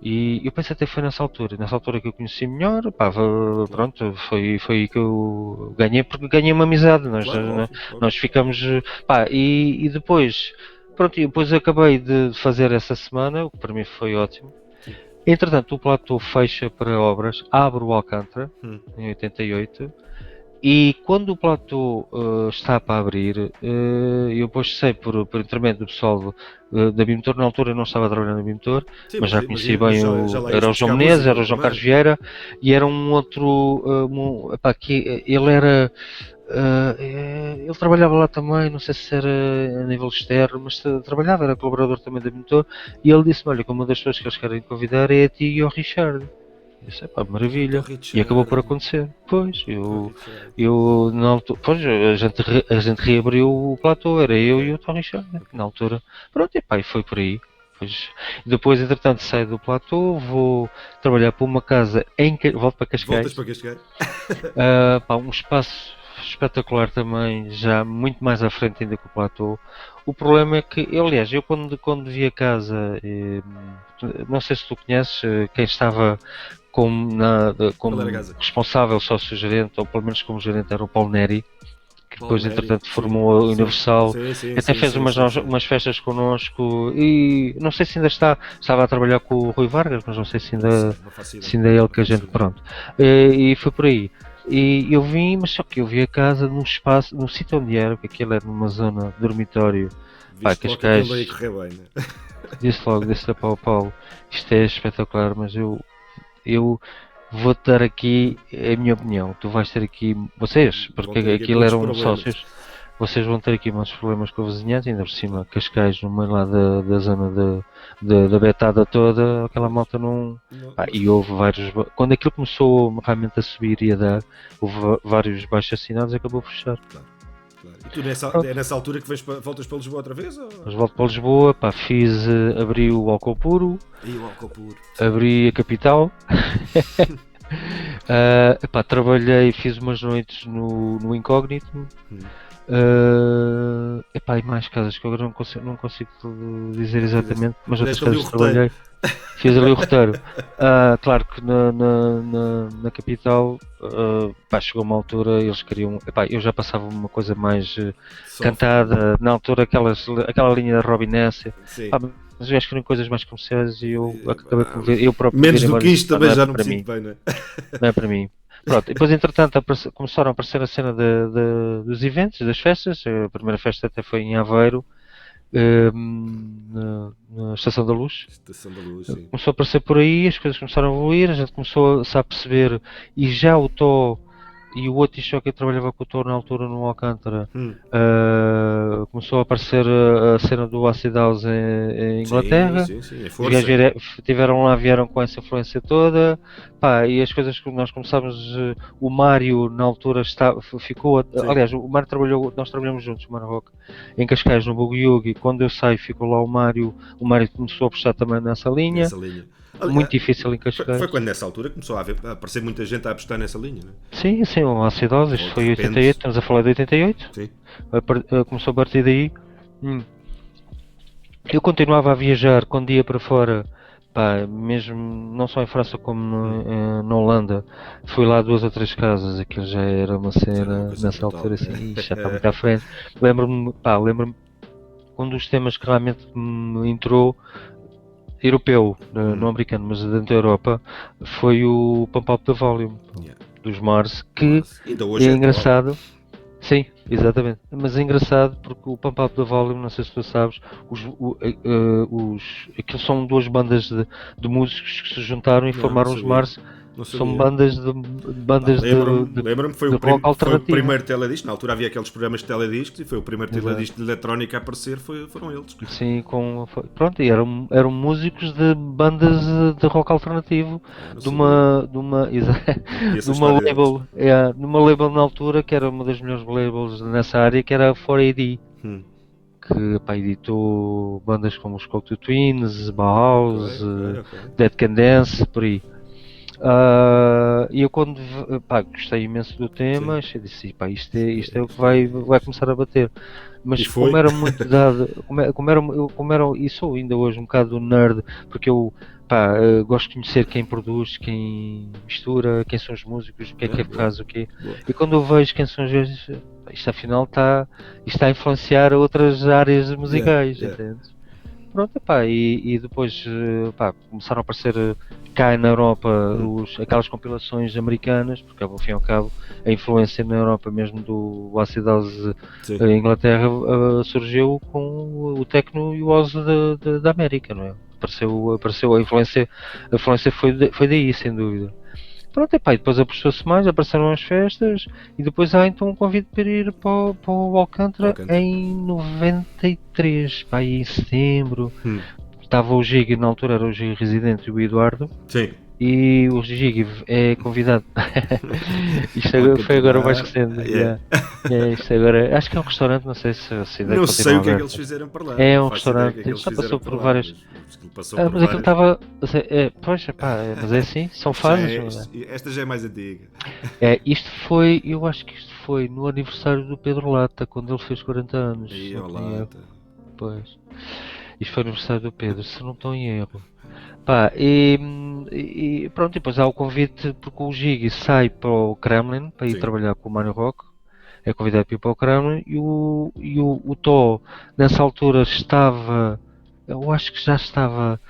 E eu pensei até que foi nessa altura que eu conheci melhor, pá, pronto, foi aí que eu ganhei, porque ganhei uma amizade, nós ficamos, pá, e depois, pronto, e depois acabei de fazer essa semana, o que para mim foi ótimo. Entretanto, o platô fecha para obras, abre o Alcântara, em 88, e quando o platô está para abrir, eu depois sei por intermédio do pessoal da Bimotor, na altura eu não estava trabalhando na Bimotor, mas já conheci bem era o João Menezes, era o João Carlos Vieira, e era um outro, epá, que ele era, ele trabalhava lá também, não sei se era a nível externo, mas trabalhava, era colaborador também da Bimotor, e ele disse-me: "Olha, que uma das pessoas que eles querem convidar é a ti e ao Richard." Eu disse: "Pá, maravilha." E acabou por acontecer. Pois, eu na altura, pois, a gente reabriu o platô, era eu e o Tony Richard, na altura. Pronto, e pá, e foi por aí. Pois, depois, entretanto, saio do platô, vou trabalhar para uma casa volto para Cascais. Voltas para Cascais? Pá, um espaço espetacular também, já muito mais à frente ainda que o platô. O problema é que, aliás, eu quando vi a casa, não sei se tu conheces, quem estava como responsável sócio-gerente, ou pelo menos como gerente, era o Paulo Neri, que depois entretanto formou a Universal, até fez umas festas connosco, e não sei se ainda estava a trabalhar com o Rui Vargas, mas não sei se ainda é ele que a gente, pronto, e foi por aí. E eu vim, mas só que eu vi a casa num espaço, num sítio onde era, porque aquilo era numa zona de dormitório. Pá, Cascais, disse para o Paulo: "Isto é espetacular, mas eu vou-te dar aqui a minha opinião. Tu vais ter aqui, vocês, porque aquilo eram sócios, vocês vão ter aqui muitos problemas com a vizinhança, ainda por cima, Cascais, no meio lá da zona da betada toda, aquela malta não." E houve vários. Quando aquilo começou realmente a subir e a dar, houve vários baixos assinados e acabou por fechar. Claro. E tu é nessa altura que voltas para Lisboa outra vez? Ou? Mas volto para Lisboa, pá, abri o álcool puro, abri a capital. Trabalhei, fiz umas noites no Incógnito. E mais casas que eu agora não consigo dizer exatamente, mas outras casas que trabalhei, fiz ali o roteiro. Claro que na capital, chegou uma altura, eles queriam, eu já passava uma coisa mais cantada, na altura aquela linha da Robin Nessa, mas eu acho que eram coisas mais comerciais e eu acabei por ver, eu próprio menos do que isto também já não me sinto bem, não é para mim. Pronto, depois entretanto começaram a aparecer a cena dos eventos, das festas. A primeira festa até foi em Aveiro, na Estação da Luz. Sim. Começou a aparecer por aí, as coisas começaram a evoluir, a gente começou a perceber, e já o Tó e o outro que eu trabalhava com o Tó na altura no Alcântara, começou a aparecer a cena do Acid House em Inglaterra. Sim, a Os força. gajos estiveram lá, vieram com essa influência toda, pá, e as coisas que nós começámos, o Mário na altura ficou, aliás, o Mário trabalhou, nós trabalhamos juntos, o Mário Rock, em Cascais, no Boogie Woogie, quando eu saio ficou lá o Mário começou a puxar também nessa linha. Muito difícil em Cascais. Foi quando nessa altura começou a aparecer muita gente a apostar nessa linha, não é? Sim, o Acidose, isto foi em 88, estamos a falar de 88. Sim. Começou a partir daí. Eu continuava a viajar quando ia para fora, pá, mesmo não só em França como na Holanda. Fui lá 2 ou 3 casas, aquilo já era uma cena nessa altura assim, já está muito à frente. Lembro-me, um dos temas que realmente me entrou europeu, não americano, mas dentro da Europa, foi o Pump Up the Volume dos Mars, que é engraçado. Sim, exatamente. Mas é engraçado porque o Pump Up the Volume, não sei se tu sabes, aquilo são 2 bandas de músicos que se juntaram e formaram os Mars. São bandas de Lembro-me que foi o primeiro teledisco. Na altura havia aqueles programas de telediscos e foi o primeiro teledisco de eletrónica a aparecer, foram eles. Sim, pronto, e eram músicos de bandas de rock alternativo de uma label, numa label na altura que era uma das melhores labels nessa área, que era a 4AD. Que editou bandas como os Cocteau Twins, Bauhaus, Dead Can Dance, por aí. E eu quando gostei imenso do tema, eu disse, isto é o que vai começar a bater. Mas como era muito dado, como era, e sou ainda hoje um bocado nerd, porque eu gosto de conhecer quem produz, quem mistura, quem são os músicos, o que é que faz o quê. E quando eu vejo quem são os gajos, isto afinal está a influenciar outras áreas musicais, entende? Pronto, e depois começaram a aparecer cá na Europa aquelas compilações americanas, porque ao fim e ao cabo a influência na Europa mesmo do Acid House em Inglaterra surgiu com o techno e o house da América, não é? Apareceu a influência foi daí, sem dúvida. Pronto, e depois apostou-se mais, apareceram as festas e depois há então um convite para ir para o Alcântara em 93, em setembro. Estava o Gigi, na altura era o Gigi residente e o Eduardo. Sim. E o Gigi é convidado. Isto foi agora o mais recente. Isto agora, acho que é um restaurante, não sei se não sei o que é que eles fizeram para lá. É um restaurante, ele já passou por várias. Mas aquilo estava. Mas é assim, são fases. Esta já é mais antiga. Isto foi, eu acho que isto foi no aniversário do Pedro Lata, quando ele fez 40 anos. Pois. Isto foi no aniversário do Pedro, se não estou em erro. E pronto, depois há o convite porque o Gigi sai para o Kremlin para ir trabalhar com o Mário Rock, é convidado para ir para o Kremlin e o Tó nessa altura estava, eu acho que já estava,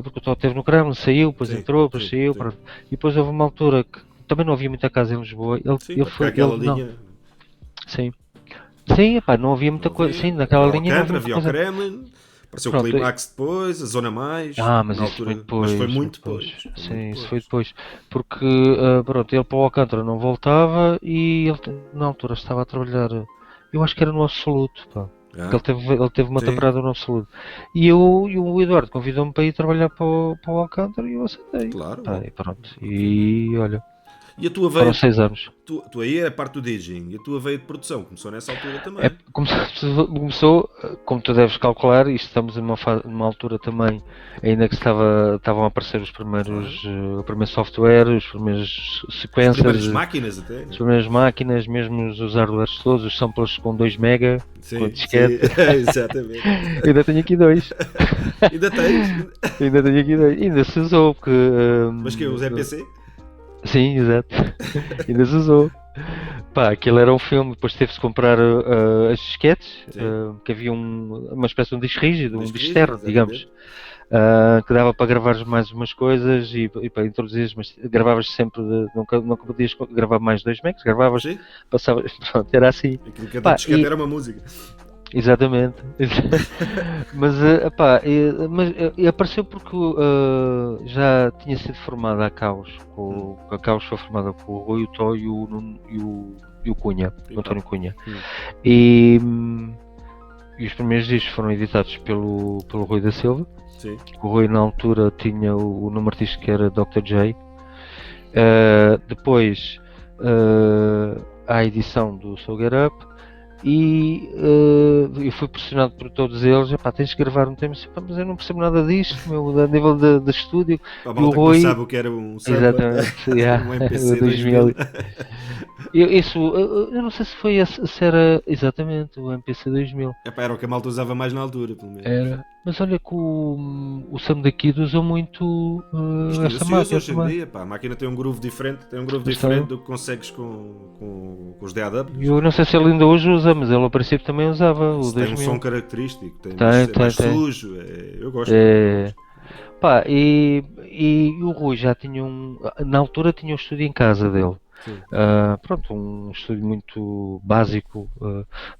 porque o Tó esteve no Kremlin, saiu, depois entrou, depois saiu, pronto. E depois houve uma altura que também não havia muita casa em Lisboa, ele foi aquela linha. Sim, não havia muita coisa, sim, naquela linha não havia o Kremlin. Apareceu o Climax depois, a Zona Mais, mas na altura, mas foi muito depois. Sim, isso foi depois. Porque ele para o Alcântara não voltava e ele na altura estava a trabalhar, eu acho que era no Absoluto, ele teve uma temporada no Absoluto. E o Eduardo convidou-me para ir trabalhar para o Alcântara e eu aceitei. Claro. E pronto, e olha. E a tua veia, foram 6 anos. Tu aí é a parte do DJing, e a tua veia de produção começou nessa altura também. Começou, como tu deves calcular, e estamos numa altura também, ainda que estavam a aparecer os primeiros, o primeiro software, os primeiros sequencers. As primeiras máquinas até. As primeiras máquinas, mesmo os hardwares todos, os samplers com 2 mega, com disquete. Exatamente. Ainda tenho aqui 2. Ainda tens? Ainda tenho aqui 2. Ainda se usou, porque... Mas que é os EPC? Sim, exato. Ainda se usou. Aquilo era um filme, depois teve-se comprar as disquetes, que havia uma espécie de um disco rígido, um disco externo, digamos, que dava para gravar mais umas coisas e para introduzir, mas gravavas sempre, nunca podias gravar mais 2 megas, gravavas, passavas, pronto, era assim. Aquilo que a disquete era uma música. Exatamente. Mas apareceu porque já tinha sido formada a Caos. A Caos foi formada com o Rui, o Tó e o Cunha, o António Cunha. E e os primeiros discos foram editados pelo Rui da Silva. Sim. O Rui na altura tinha o nome artístico que era Dr. J. Depois há a edição do Soul Get Up e eu fui pressionado por todos eles, tens que gravar um tema, mas eu não percebo nada disto, meu, a nível de estúdio. A E o malta que Rui, não sabe o que era um exatamente, um MPC 2000. Eu não sei se foi se era exatamente o MPC 2000. Era o que a malta usava mais na altura, pelo menos. Era. Mas olha que o Sam da Kid usa muito Isto essa se usa máquina hoje em também. dia, pá. A máquina tem um groove diferente, Pois está. do que consegues com os DAW. Eu não sei se ele ainda hoje usa, mas ele a princípio também usava o Isso tem um 2000. som característico, Tem, é mais tem. sujo. Eu gosto. É, pá, e o Rui já tinha na altura tinha um estúdio em casa dele. Sim. Pronto, um estúdio muito básico,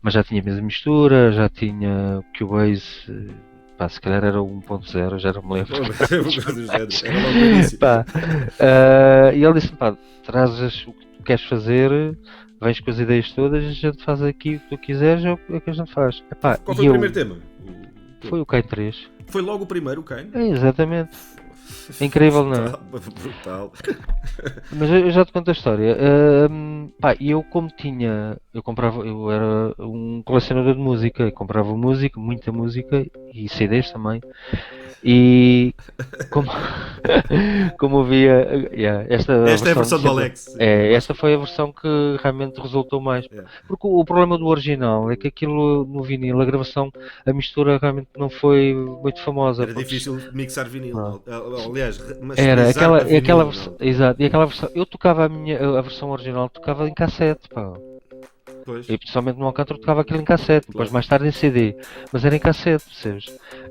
mas já tinha mesa de mistura, já tinha Cubase, se calhar era o 1.0, já não me lembro. Era logo no início. Pá, e ele disse: pá, trazes o que tu queres fazer, vens com as ideias todas e a gente faz aqui o que tu quiseres, é o que a gente faz. Epá, Qual foi o primeiro tema? Foi o Kain 3. Foi logo o primeiro, o Kain? Exatamente. Incrível, não é? Brutal. Mas eu já te conto a história. Eu como eu era um colecionador de música, eu comprava música, muita música e CDs também. E como, como havia Esta é a versão do sempre- Alex. esta foi a versão que realmente resultou mais. É. Porque o problema do original é que aquilo no vinil, a gravação, a mistura realmente não foi muito famosa. Era porque difícil mixar vinil. Não. Aliás, era masterizar para vinil, aquela não. versão, exato, e aquela versão, eu tocava a versão original, tocava em cassete, pá. Pois. E principalmente no Alcântara tocava aquilo em cassete, depois Claro. mais tarde em CD, mas era em cassete, percebes?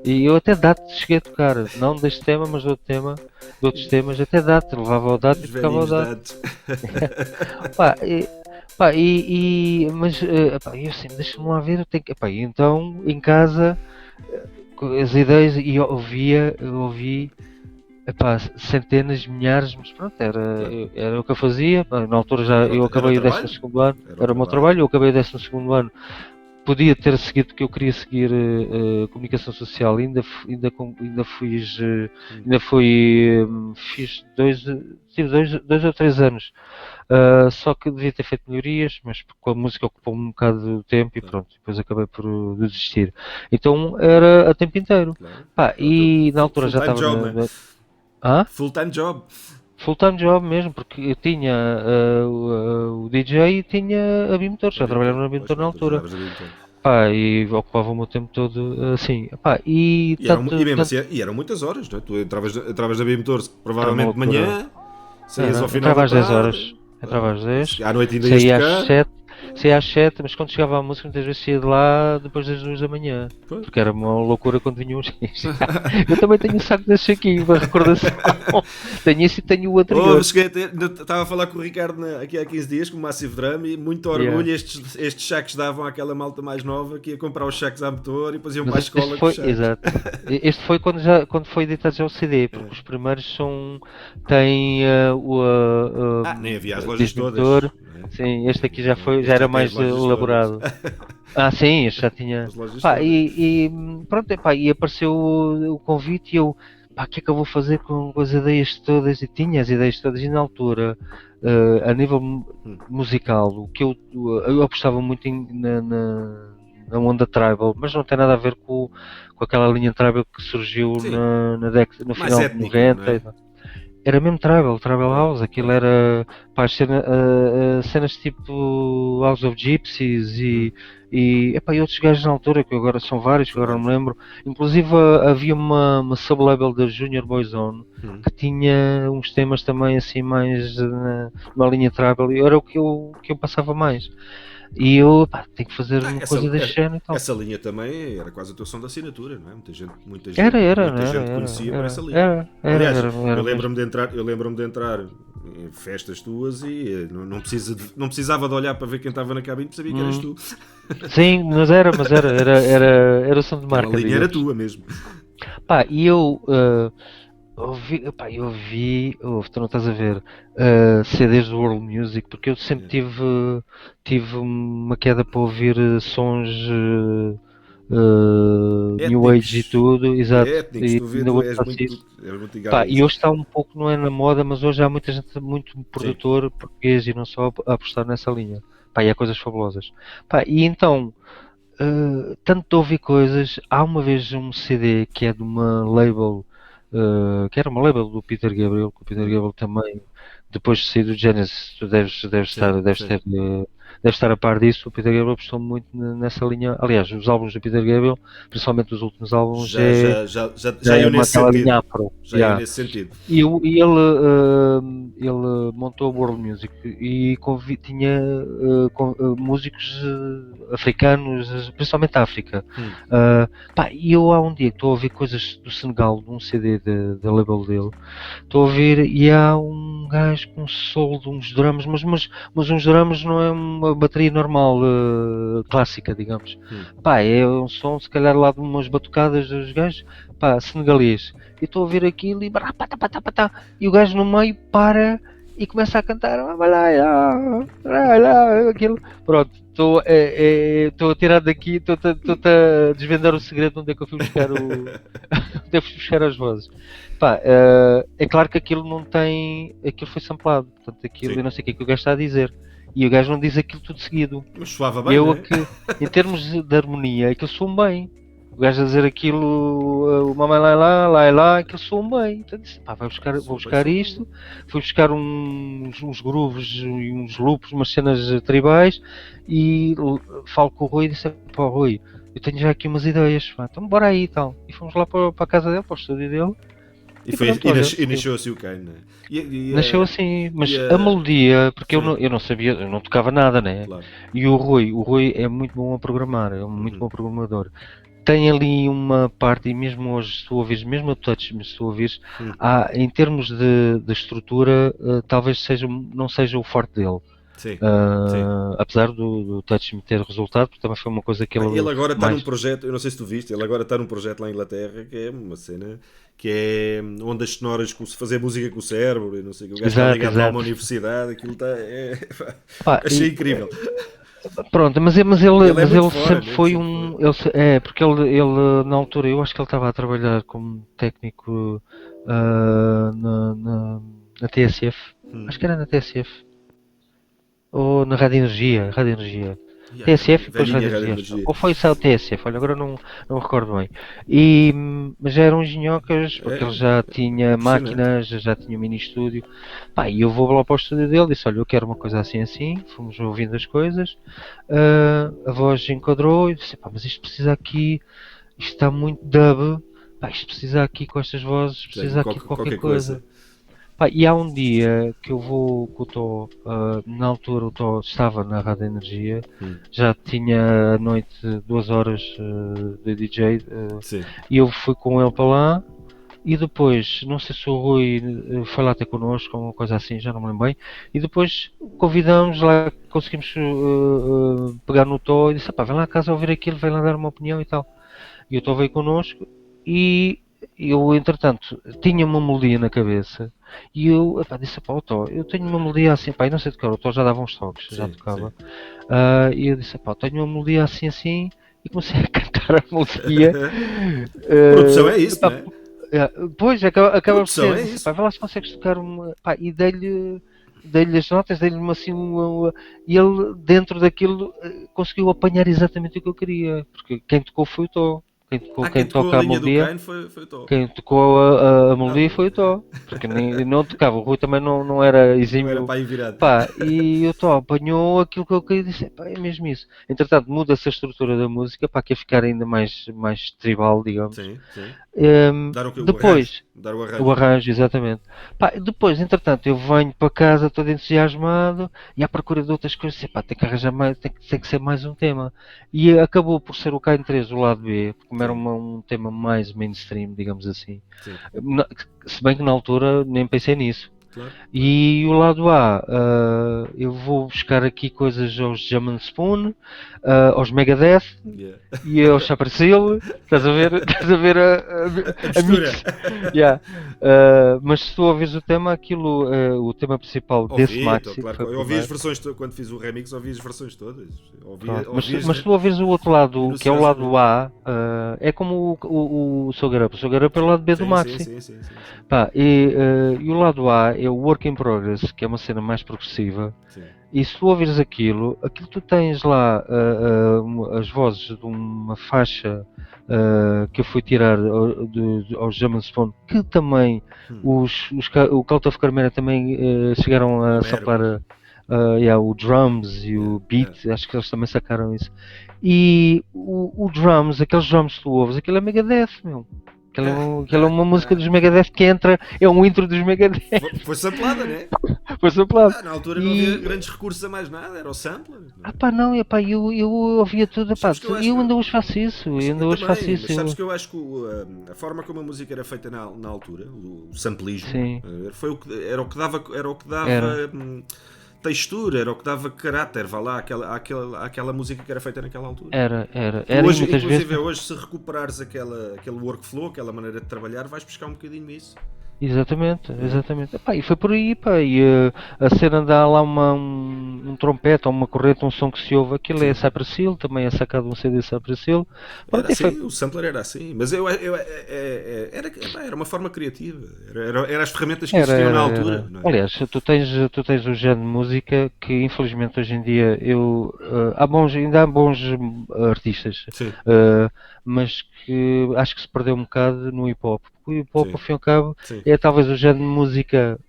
E eu até date cheguei a tocar, não deste tema, mas de outro tema, de outros temas, até date, levava ao date Os e tocava ao velhinhos date. dados. Mas eu assim, deixa-me lá ver, eu tenho que. E então em casa as ideias e eu ouvi centenas, milhares, mas pronto, era o que eu fazia. Na altura já eu acabei o trabalho. 12º ano, Era o era o meu trabalho. trabalho, eu acabei o 12º ano. Podia ter seguido porque eu queria seguir comunicação social, ainda fiz tive dois ou três anos. Só que devia ter feito melhorias, mas com a música ocupou um bocado de tempo e pronto, depois acabei por desistir. Então era a tempo inteiro. Claro. E na altura já Full-time estava job, né? Full-time job. full-time job mesmo, porque eu tinha o DJ e tinha a Bimotor, já trabalhava na Bimotor na altura. E ocupava o meu tempo todo assim. E eram muitas horas, não é? Tu entravas na BM Torres provavelmente de manhã, saías ao final entrava da às 10 tarde, horas. Entrava às 10. à noite ainda ias tocar. Saía às 7, mas quando chegava a música muitas vezes saía de lá depois das 2 da manhã. Pois. Porque era uma loucura quando vinham os Eu também tenho um saco desse aqui, uma recordação. Tenho esse e tenho o anterior. Estava a falar com o Ricardo aqui há 15 dias com o Massive Drum e muito orgulho estes saques davam àquela malta mais nova que ia comprar os saques à motor e depois iam para a escola com os saques. Exato. Este foi quando foi editado já o CD, porque os primeiros têm nem havia as lojas todas. Editor. Sim, este aqui já era mais elaborado. Sim, este já tinha. Pronto, e apareceu o convite e eu, o que é que eu vou fazer com as ideias todas? E tinha as ideias todas, e na altura, a nível musical, o que eu apostava muito na onda tribal, mas não tem nada a ver com aquela linha tribal que surgiu no final de 90. Era mesmo tribal house, aquilo era cenas tipo House of Gypsies e outros gajos na altura, que agora são vários, que agora não me lembro. Inclusive havia uma sublabel da Junior Boyzone que tinha uns temas também assim mais numa linha tribal, e era o que eu passava mais. E eu tenho que fazer uma coisa deste género e tal. Essa linha também era quase a tua som de assinatura, não é? Muita gente conhecia por essa linha. Aliás, eu lembro-me de entrar em festas tuas e não precisava de olhar para ver quem estava na cabine, sabia que eras tu. Sim, mas era o som de marca. A linha era tua mesmo. E eu ouvi, tu não estás a ver, CDs do World Music, porque eu sempre tive uma queda para ouvir sons New Age e Étnicos. tudo, exato. Étnicos, E tu vê, ainda tu hoje faço isso. és muito ligado Pá, a e isso. hoje está um pouco, não é na moda, mas hoje há muita gente, muito Sim. produtor português e não só a apostar nessa linha. Pá, e há coisas fabulosas. Pá, e então, tanto de ouvir coisas, há uma vez um CD que é de uma label, que era uma label do Peter Gabriel, que o Peter Gabriel também, depois de sair do Genesis, tu Sim, sim. deves estar a par disso. O Peter Gabriel apostou muito nessa linha. Aliás, os álbuns do Peter Gabriel, principalmente os últimos álbuns, Já já é iam uma nesse aquela sentido. linha afro. Já iam Yeah. nesse sentido. E ele montou a World Music e tinha músicos africanos, principalmente da África. Hum. Pá, e eu há um dia que estou a ouvir coisas do Senegal, de um CD da label dele, estou a ouvir e há um gajo com um solo de uns drums, mas uns drums não é uma bateria normal, clássica, digamos. Pá, é um som, se calhar, lá de umas batucadas dos gajos, pá, senegalês. E estou a ouvir aquilo e e o gajo no meio para e começa a cantar aquilo. Pronto, estou a tirar daqui, estou a desvendar o segredo onde é que eu fui buscar onde é que fui buscar as vozes. Pá, é claro que aquilo não tem. Aquilo foi samplado, portanto aquilo Sim. eu não sei o que é que o gajo está a dizer. E o gajo não diz aquilo tudo seguido. Mas soava bem, Eu não a é? que, em termos de harmonia, aquilo soa bem. O gajo a dizer aquilo, o mamãe lá, aquilo soa bem. Então disse, pá, vou buscar Soa isto. bem. Fui buscar uns grooves e uns loops, umas cenas tribais. E falo com o Rui e disse, pá, Rui, eu tenho já aqui umas ideias, pá, então bora aí e tal. E fomos lá para a casa dele, para o estúdio dele. E, Pronto, olha, e nasceu assim o Kane, não é? nasceu assim, mas a a- melodia, porque sim, eu não sabia, eu não tocava nada, né? claro. E o Rui é muito bom a programar, é um muito bom programador. Tem ali uma parte, e mesmo hoje, se tu ouvires, mesmo a touch, mas se tu ouvires, em termos de estrutura, talvez não seja o forte dele. Sim, sim. Apesar do touch me ter resultado, porque também foi uma coisa que Bem, ele ele agora está num mais. projeto, eu não sei se tu viste, ele agora está num projeto lá em Inglaterra que é uma cena que é ondas sonoras, fazer música com o cérebro e não sei o que. O gajo está ligado lá a uma Exato. universidade, aquilo está. Pá, Achei incrível. pronto, mas Ele é muito ele fora, sempre né? foi Sempre um. fora. Porque ele, na altura, eu acho que ele estava a trabalhar como técnico na TSF. Acho que era na TSF. Ou na Rádio Energia. Rádio Energia. Yeah, TSF e depois velhinha Rádio rádio Energia. energia. Ou foi só o TSF, olha, agora não me recordo bem. Mas já eram engenhocas, porque ele É, já tinha impressionante. máquinas, já tinha mini estúdio. Pá, e eu vou lá para o estúdio dele e disse, olha, eu quero uma coisa assim assim, fomos ouvindo as coisas, a voz enquadrou e disse, pá, mas isto precisa aqui, isto está muito dub, pá, isto precisa aqui com estas vozes, Sim, precisa aqui de qualquer qualquer coisa. coisa. Pá, e há um dia que eu vou com o Tó, na altura o Tó estava na Rádio Energia, já tinha à noite 2 horas de DJ, Sim. e eu fui com ele para lá, e depois, não sei se o Rui foi lá ter connosco, ou uma coisa assim, já não me lembro bem, e depois convidamos lá, conseguimos pegar no Tó e disse, pá, vem lá a casa ouvir aquilo, vem lá dar uma opinião e tal. E o Tó veio connosco, e eu, entretanto, tinha uma melodia na cabeça e eu disse, pá, Tó, eu tenho uma melodia assim, pá, e não sei tocar, o Tó já dava uns toques, já Sim, sim. tocava. E eu disse, pá, tenho uma melodia assim, assim, e comecei a cantar a melodia. Produção é isso, Pá, não é? pois, acaba por Produção ser, é disse, pá, isso. vê lá se consegues tocar uma. Pá, e dei-lhe as notas, dei-lhe assim e ele, dentro daquilo, conseguiu apanhar exatamente o que eu queria, porque quem tocou foi o Tó. Quem Quem tocou a toca a linha do melodia, Kane foi o Tó. quem tocou a Ah, melodia foi o Tó, porque nem, não tocava, o Rui também não era não era exímio, para aí virado. pá, e o Tó apanhou aquilo que eu queria dizer, pá, é mesmo isso. Entretanto, muda-se a estrutura da música para que a ficar ainda mais tribal, digamos. Sim, sim. Dar o quê? O arranjo. Depois, Dar o o arranjo. arranjo, exatamente. Pá, depois, entretanto, eu venho para casa todo entusiasmado e à procura de outras coisas. Pá, tem que arranjar mais, tem que ser mais um tema. E acabou por ser o Caim 3, o lado B, como era Sim, um tema mais mainstream, digamos assim. sim. Se bem que na altura nem pensei nisso. claro. E o lado A, eu vou buscar aqui coisas aos German Spoon, aos Megadeth Yeah. e aos Chaparcil, estás a ver, estás a ver A a mistura. mix. Yeah. Mas se tu ouvires o tema, aquilo, o tema principal desse Ouvi, então, maxi, que claro. foi o Eu ouvi as primeiro, versões, quando fiz o remix, ouvi as versões todas. pronto. Ouvi Mas se tu ouvires o outro lado, que é o lado minuciosamente. A, é como o Soul Up. O Soul Up é o lado B do Sim, sim, maxi. sim, sim, sim, sim. Pá, e o lado A é o Work in Progress, que é uma cena mais progressiva. Sim. E se tu ouvires aquilo tu tens lá as vozes de uma faixa que eu fui tirar aos German Spawn, que também o Cult of Carmena também chegaram a Romero. samplar yeah, o drums e Yeah, o yeah. beat, acho que eles também sacaram isso. E o drums, aqueles drums que tu ouves, aquilo é Megadeth, meu. Aquilo é uma música dos Megadeth que entra, é um intro dos Megadeth, Foi samplada, né? foi samplado. Na altura não havia E, grandes recursos a mais nada, era o sampler. Não ah é? pá, não, epá, eu ouvia tudo, Mas epá, sabes que eu acho eu que. ainda hoje faço isso, eu Mas ainda eu hoje faço também, isso. mas sabes que eu acho que a forma como a música era feita na altura, o samplismo, Sim, era o que dava, era, textura, era o que dava caráter, vá lá, àquela música que era feita naquela altura. Tu era e hoje, muitas vezes, inclusive hoje, se recuperares aquele workflow, aquela maneira de trabalhar, vais buscar um bocadinho isso. exatamente, Não é? exatamente, epá, e foi por aí, pá, e a cena dá lá um trompete ou uma corrente, um som que se ouve, aquilo é Sim. Cypress Hill, também é sacado um CD Cypress Hill, Era pronto, e foi. assim, o sampler era assim, mas era uma forma criativa, era as ferramentas que existiam na altura, Era. não é? Aliás, tu tens um género de música que infelizmente hoje em dia ainda há bons artistas, Sim, eh, mas que acho que se perdeu um bocado no hip hop. Porque o hip hop, sim, ao fim e ao cabo, sim. é talvez o género de música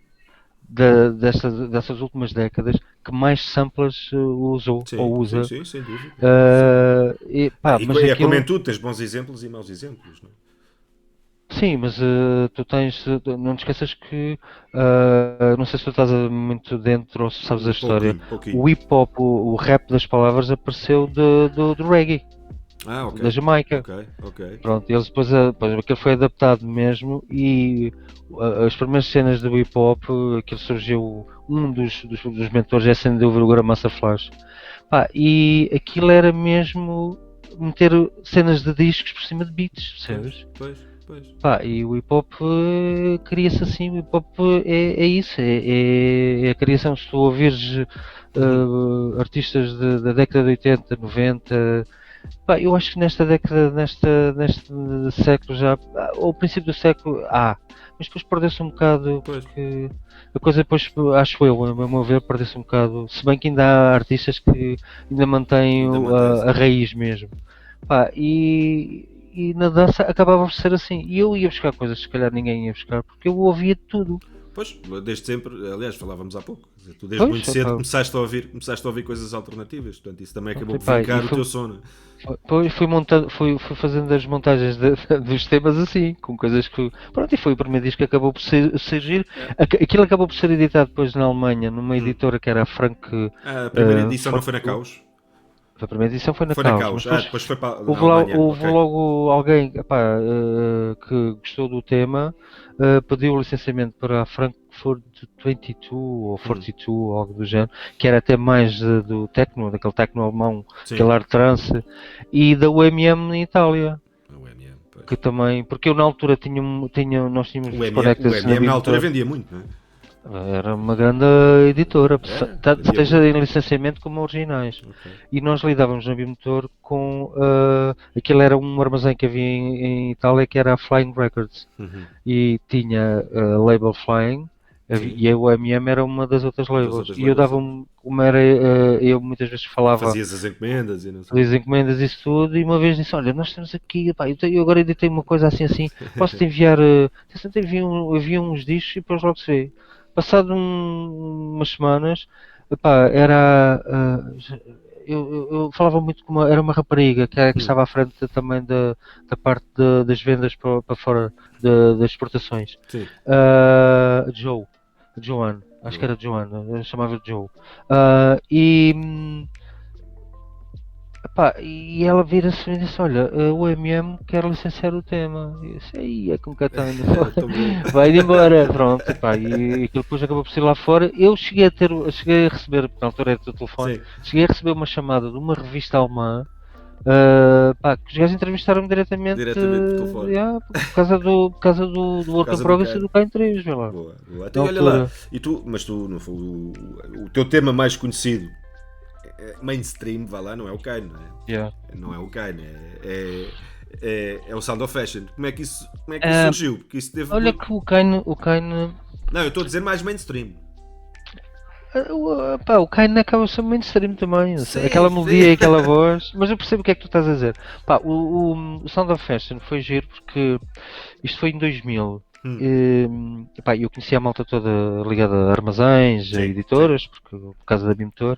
dessas últimas décadas que mais samples usou Sim, ou sim, usa. sim, sem dúvida. Sem dúvida. Mas É como em aquilo. tudo, tens bons exemplos e maus exemplos, não é? Sim, mas tu tens. Não te esqueças que. Não sei se tu estás muito dentro ou se sabes a Um história. pouquinho, pouquinho. O hip hop, o rap das palavras apareceu do reggae, Ah, ok. da Jamaica. Ok, ok. Pronto, eles depois aquilo foi adaptado mesmo e as primeiras cenas do hip hop, aquilo surgiu. Um dos mentores é sem dúvida o Grandmaster Flash. Pá, e aquilo era mesmo meter cenas de discos por cima de beats, Pois, percebes? pois, pois. Pá, e o hip hop cria-se assim, o hip hop é isso, é a criação. Se tu ouvires Uhum. artistas da década de 80, 90, pá, eu acho que nesta década, neste século já, ou princípio do século, mas depois perdeu-se um bocado, Pois, porque a coisa depois, acho eu, a meu ver, perdeu-se um bocado, se bem que ainda há artistas que ainda mantêm ainda mantém-se. a raiz mesmo. Pá, e na dança acabava por ser assim. E eu ia buscar coisas que se calhar ninguém ia buscar, porque eu ouvia tudo. Pois, desde sempre, aliás, falávamos há pouco. Tu desde Pois, muito cedo começaste a ouvir coisas alternativas. Portanto, isso também acabou por pá, e vincar o teu sono. fui fazendo as montagens dos temas assim, com coisas que. Pronto, e foi o primeiro disco que acabou por surgir. É. Aquilo acabou por ser editado depois na Alemanha, numa Hum. editora que era a Frank. A primeira edição não foi na Frank Caos? A primeira edição foi na Foi na Caos, mas Caos. depois Depois foi para, na houve, lá, Alemanha. houve Ok. logo alguém epá, que gostou do tema, pediu o licenciamento para a Frankfurt 22 ou 42 ou algo do género, que era até mais do techno, daquele techno alemão, Sim. aquele art trance, e da UMM na Itália. O MM, pois. Que também, porque eu na altura nós tínhamos O os MM, o Connectors na MM na altura Bimotor. vendia muito, não é? Era uma grande editora, Vendia seja muito. em licenciamento como originais. Ok. E nós lidávamos na Bimotor com. Aquilo era um armazém que havia em Itália que era a Flying Records. Uhum. E tinha a label Flying Sim. e a OMM era uma das outras Das labels. outras E eu labels, dava sim. como era. Eu muitas vezes falava Fazias as encomendas e não sei. das encomendas e isso tudo, e uma vez disse: Olha, nós temos aqui, pá, eu agora editei uma coisa assim, assim, posso-te enviar. Entretanto, enviei uns discos e depois logo se vê. Passado umas semanas, epá, eu falava muito com era uma rapariga que Hum. estava à frente também da parte das vendas para fora das exportações. Sim. Joanne, acho que João. era Joanne, eu chamava de Joe. Ah, e Epá, e ela vira-se e disse: Olha, o MM quer licenciar o tema. E eu disse: Aí é com catanga, Tão bom. vai-te embora. Pronto, epá, e aquilo depois acabou por ser lá fora. Eu cheguei a receber, na altura era do telefone, Sim, cheguei a receber uma chamada de uma revista alemã. Pá, que os gajos entrevistaram-me diretamente, diretamente por telefone. yeah, por causa do Por Work in causa do Progress e Kane. do Kain 3, vê lá, Boa, boa. na Então, olha lá. altura. E tu, mas tu, no fundo, o teu tema mais conhecido, mainstream, vá lá, não é o Kane, não é? Yeah. Não é o Kane, é o Sound of Fashion. Como é que isso Ah, surgiu? Porque isso teve olha muito. que o Kain Não, eu estou a dizer mais mainstream. Pá, o Kain acaba sendo mainstream também, Sim, aquela sim. melodia e aquela voz, mas eu percebo o que é que tu estás a dizer. Pá, o Sound of Fashion foi giro porque isto foi em 2000. Hum, Pá, eu conhecia a malta toda ligada a armazéns, a sim, sim, editoras, por causa da Bimotor,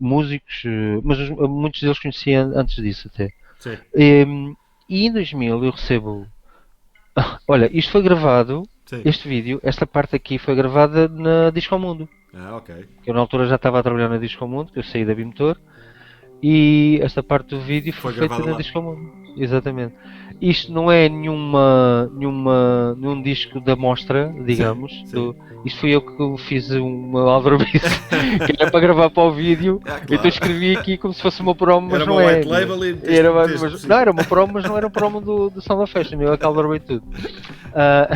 músicos, mas muitos deles conhecia antes disso até. sim, E em 2000 eu recebo. Olha, isto foi gravado, sim. este vídeo, esta parte aqui foi gravada na Disco Mundo. Ah, ok. Que eu na altura já estava a trabalhar na Disco Mundo, que eu saí da Bimotor, e esta parte do vídeo foi Foi feita gravada na lá. Disco Mundo. Exatamente. Isto não é nenhum disco da mostra, Sim, digamos. sim. Isto fui eu que fiz uma aldrabice que era para gravar para o vídeo, Ah, então claro. escrevi aqui como se fosse uma promo, mas Era uma não é. white label e Era, meteste por não, cima. era uma promo, mas não era uma promo do Sound of Fashion, eu é que aldrabei tudo. Ah,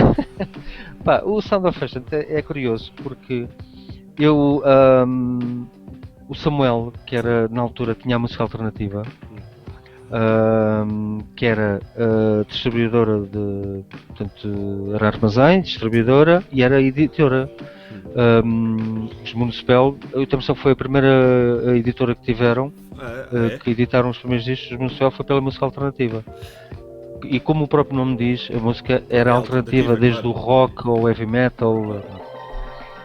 pá, o Sound of Fashion é curioso porque eu, o Samuel, que era na altura tinha a música alternativa, que era distribuidora de, portanto, era armazém, distribuidora e era editora. Os Municipal, eu também só foi a primeira editora que tiveram, É? que editaram os primeiros discos. Os Municipal foi pela música alternativa. E como o próprio nome diz, a música era É alternativa, alternativa, desde claro. o rock ao heavy metal.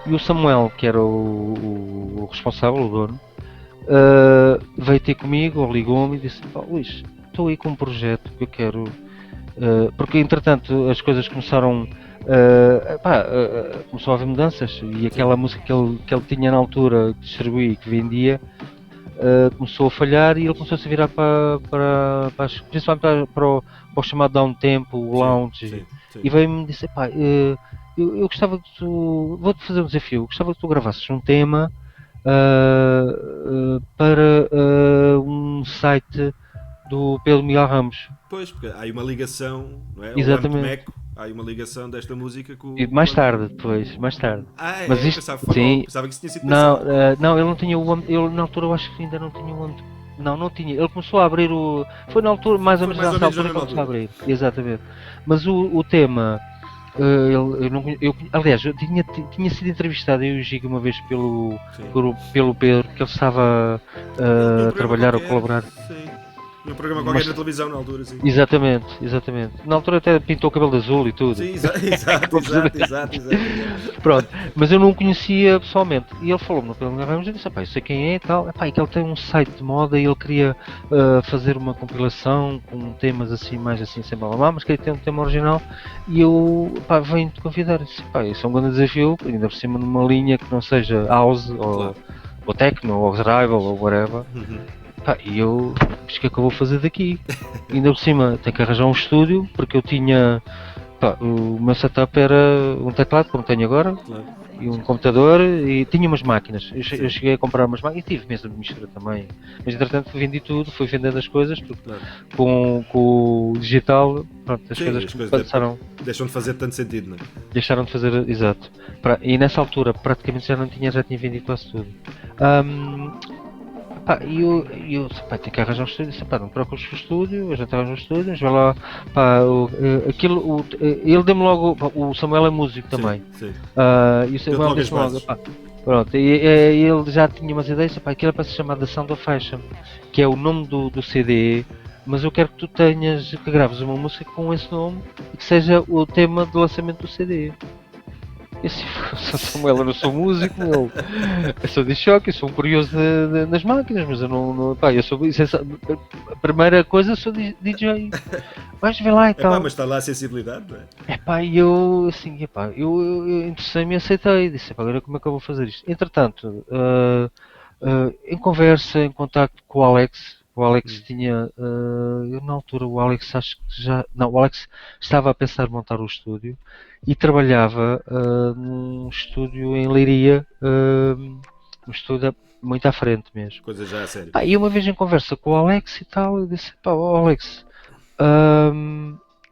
E o Samuel, que era o responsável, o dono, veio ter comigo, ou ligou-me e disse: "Pá, Luís, estou aí com um projeto que eu quero." Porque entretanto as coisas começaram. Começou a haver mudanças e Sim. aquela música que ele tinha na altura, que distribuía e que vendia, começou a falhar e ele começou a se virar principalmente para o chamado down tempo, o Sim, sim, lounge, sim. e veio-me dizer: "Pá, eu gostava que tu. Vou-te fazer um desafio, eu gostava que tu gravasses um tema para um site do Pedro Miguel Ramos." Pois, porque há aí uma ligação, não é? O Lamp Exatamente. Meco, há aí uma ligação desta música E com o mais Lamp tarde, Meco. depois, mais tarde. Ah, Mas é? isto, Pensava que foi logo. sim. Pensava que isso tinha sido Não, pensado. não, ele não tinha ele na altura eu acho que ainda não tinha não, não tinha. Ele começou a abrir o. Foi na altura, mais ou Foi menos mais ou nessa menos na altura que mesma ele começou a altura. abrir. Exatamente. Mas o tema. Eu não, aliás, eu tinha sido entrevistado, eu e o Giga, uma vez Sim. pelo Pedro, que ele estava Ele tinha um a programa trabalhar ou qualquer. colaborar. Sim. Tinha um programa qualquer na Mas, televisão na altura, sim. exatamente, exatamente. Na altura até pintou o cabelo de azul e tudo. Sim, exato, Acabou por ser- exato, exato, exato, exato. Pronto, mas eu não o conhecia pessoalmente. E ele falou-me no Pedro Ramos e eu disse: "Pá, eu sei quem é e tal." Epá, e que ele tem um site de moda e ele queria fazer uma compilação com temas assim, mais assim, sem balamá, mas queria ter um tema original. E eu, pá, venho-te convidar. Eu disse: "Pá, isso é um grande desafio, ainda por cima numa linha que não seja house Claro. ou techno ou rival ou whatever." Uhum. Pá, e eu, o que é que eu vou fazer daqui? Ainda por cima, tenho que arranjar um estúdio, porque eu tinha. Pá, o meu setup era um teclado, como tenho agora, Claro. e um computador, e tinha umas máquinas. Eu Sim, cheguei a comprar umas máquinas e tive mesa de mistura também. Mas entretanto vendi tudo, fui vendendo as coisas, porque claro. com o digital, pronto, as Sim, coisas as que coisas passaram, deixam de fazer tanto sentido, não é? deixaram de fazer, exato. E nessa altura praticamente já tinha vendido quase tudo. Ahm, Pá, e eu pá, tenho que arranjar um estúdio. Disse: "Pá, não procures o estúdio, a gente arranja um estúdio, mas vai lá." Pá, ele deu-me logo. Pá, o Samuel é músico Sim, também. sim. E o Deu-te Samuel logo as disse-me logo: bases. "Pá, pronto." Ele já tinha umas ideias. Pá, aquilo é para se chamar The Sound of Fashion, que é o nome do CD. Mas eu quero que tu que graves uma música com esse nome e que seja o tema de lançamento do CD. E assim, Samuel, eu não sou músico, meu. Eu sou de choque, eu sou um curioso nas máquinas, mas eu não pá, eu sou, a primeira coisa, eu sou DJ. Vais ver lá e É pá, tal. mas está lá a sensibilidade, não é? Epá, e eu, assim, epá, eu interessei-me e aceitei. Disse: "Epá, agora como é que eu vou fazer isto?" Entretanto, em conversa, em contacto com o Alex, o Alex tinha, eu na altura o Alex acho que já, não, o Alex estava a pensar em montar o estúdio e trabalhava num estúdio em Leiria, um estúdio muito à frente mesmo. Coisa já a sério. Pá, e uma vez em conversa com o Alex e tal, eu disse, pá, ó, Alex,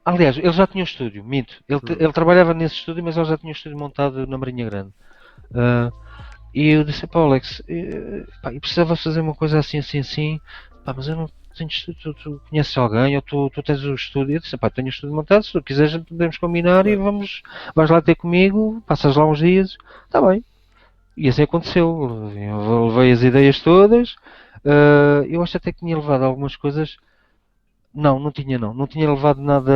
aliás, ele já tinha um estúdio, minto, ele trabalhava nesse estúdio, mas ele já tinha um estúdio montado na Marinha Grande. Ah, e eu disse, pá, Alex, pá, eu precisava fazer uma coisa assim, assim, assim, pá, mas eu não tenho estúdio, tu conheces alguém, ou tu tens o estúdio? Eu disse, pá, tenho o estúdio montado, se tu quiseres podemos combinar e Claro. vais lá ter comigo, passas lá uns dias, está bem. E assim aconteceu, eu levei as ideias todas, eu acho até que tinha levado algumas coisas, não tinha não, não tinha levado nada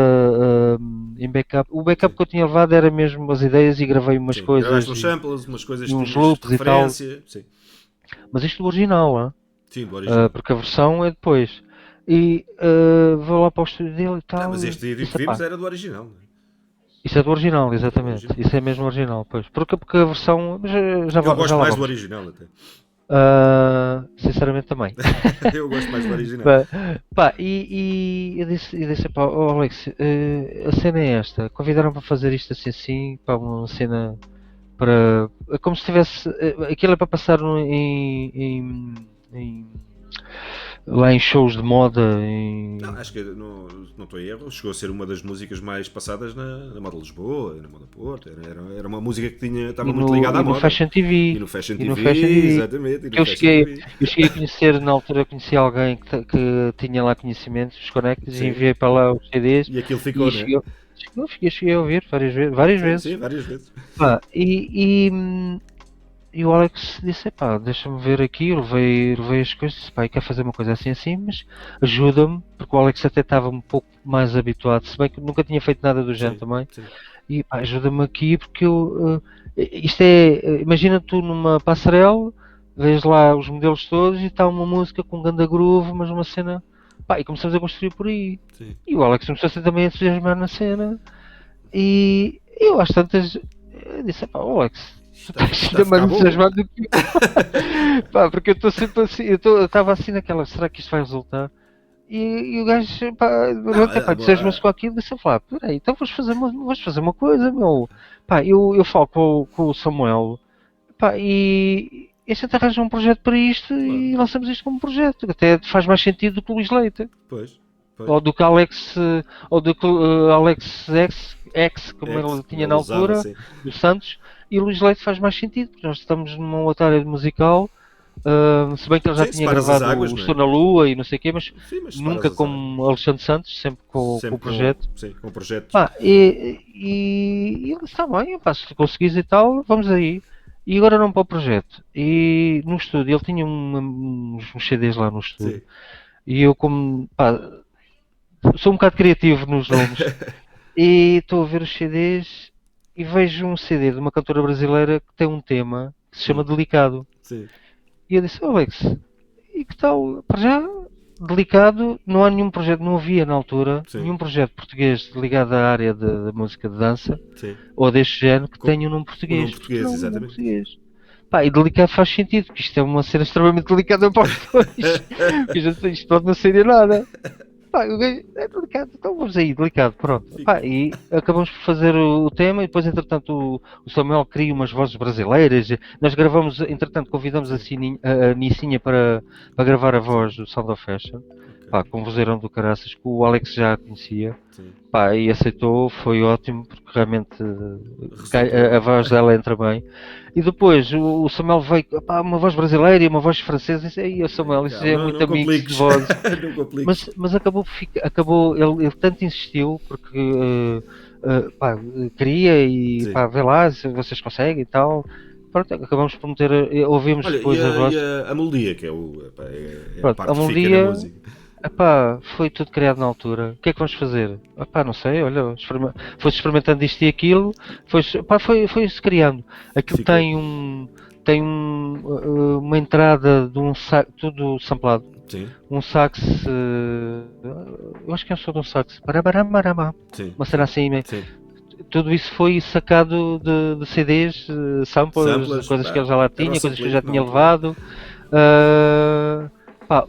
em backup, o backup Sim. que eu tinha levado era mesmo as ideias e gravei umas Sim. Gravaste coisas uns e samples, umas coisas e que uns tinhas de loops e tal, referência. Sim. mas isto do original, Sim, do original. porque a versão é depois. E vou lá para o estúdio dele e Não, tal. mas E este vídeo que disse, vimos pá, era do original. Não é? isso é do original, É do exatamente. original. Isso é mesmo original, pois. Porque a versão. Mas Eu gosto já lá mais do vamos. original até. Sinceramente também. Eu gosto mais do original. Pá, pá, eu disse pá, oh, Alex, a cena é esta. Convidaram para fazer isto assim, assim, para uma cena para. É como se tivesse. Aquilo é para passar em- lá em shows de moda. Não, acho que não estou em erro. Chegou a ser uma das músicas mais passadas na Moda Lisboa, na Moda Porto. Era uma música que estava muito ligada à E no moda. Fashion TV. E no Fashion E no TV, Fashion TV. exatamente. E Que no Fashion TV. eu cheguei a conhecer, na altura conheci alguém que tinha lá conhecimentos, os conectos, e Sim. enviei para lá os CDs E aquilo e ficou, né? cheguei a ouvir várias vezes. Várias Sim, vezes. sim, várias vezes. Pá, e o Alex disse, pá, deixa-me ver aqui, eu levei as coisas, disse, pá, eu quero fazer uma coisa assim assim, mas ajuda-me, porque o Alex até estava um pouco mais habituado, se bem que nunca tinha feito nada do género Sim, também. sim. E pá, ajuda-me aqui porque isto é. Imagina tu numa passarela, vês lá os modelos todos e está uma música com um ganda groove, mas uma cena. Pá, e começamos a construir por aí. Sim. E o Alex começou a ser também a entusiasmar na cena. E eu às tantas eu disse, pá, Alex, tu Está, estás está ainda a mais ficar bom. entusiasmado do que eu. Pá, porque eu estou sempre assim, eu estava assim naquela, será que isto vai resultar? E o gajo, pá, Não, pá, entusiasma-se com aquilo, disse, pá, peraí, então vamos fazer uma coisa, meu. Pá, eu falo com o Samuel, pá, e a gente arranja um projeto para isto claro. e lançamos isto como projeto, que até faz mais sentido do que o Luís Leite, Pois. ou do que Alex, ou do que Alex X, como ele tinha na usava, altura, sim. do Santos, e o Luís Leite faz mais sentido, porque nós estamos numa outra área musical. Se bem que ele já Sim, tinha separas as gravado águas, o não Estou é? na Lua e não sei o quê, mas Sim, mas separas nunca as águas. como Alexandre Santos, sempre com Sempre o projeto. sim, com o projeto. Pá, e ele disse, está bem, pá, se tu conseguires e tal, vamos aí. E agora não para o projeto. E no estúdio, ele tinha uns CDs lá no estúdio. Sim. E eu como, pá, sou um bocado criativo nos nomes. E estou a ver os CDs e vejo um CD de uma cantora brasileira que tem um tema que se chama Delicado. Sim. E eu disse, Alex, e que tal? Para já, delicado, não há nenhum projeto, não havia na altura, Sim. nenhum projeto português ligado à área da música de dança Sim. ou deste género que Com- tenha um nome O português. nome Porque português, não, um nome exatamente. português. Pá, e delicado faz sentido, porque isto é uma cena extremamente delicada para os dois. Porque isto pode não ser nada. Pá, o gajo é delicado, então vamos aí, delicado, pronto. Fica. Pá, e acabamos por fazer o tema e depois, entretanto, o Samuel cria umas vozes brasileiras. Nós gravamos, entretanto, convidamos a, a Nicinha para gravar a voz do Sound of Fashion. Ok. Pá, com um vozeirão do caraças, que o Alex já a conhecia. Sim. Pá, e aceitou, foi ótimo, porque realmente Resultou. a voz dela entra bem. E depois o Samuel veio, pá, uma voz brasileira e uma voz francesa. E disse, aí, Samuel, isso é muito Não amigo de compliques. vozes. Não compliques. Mas acabou ele tanto insistiu porque pá, queria e Sim. pá, vê lá se vocês conseguem e tal. Pronto, acabamos por meter, ouvimos Olha, depois a voz. e a melodia, que é, é a Pronto, parte a que fica na melodia, música. epá, foi tudo criado na altura. O que é que vamos fazer? Epá, não sei, olha, foi-se experimentando isto e aquilo, foi-se criando. Aquilo Ficou. tem uma entrada de um sax, tudo samplado. Sim, Um sax, eu acho que é um som de um sax, Barabarama, sim. uma cena assim, Sim. tudo isso foi sacado de CDs, samples, Samplers, coisas que eu já lá era o tinha, coisas que eu já sampling na tinha altura. levado. Ah, Epá,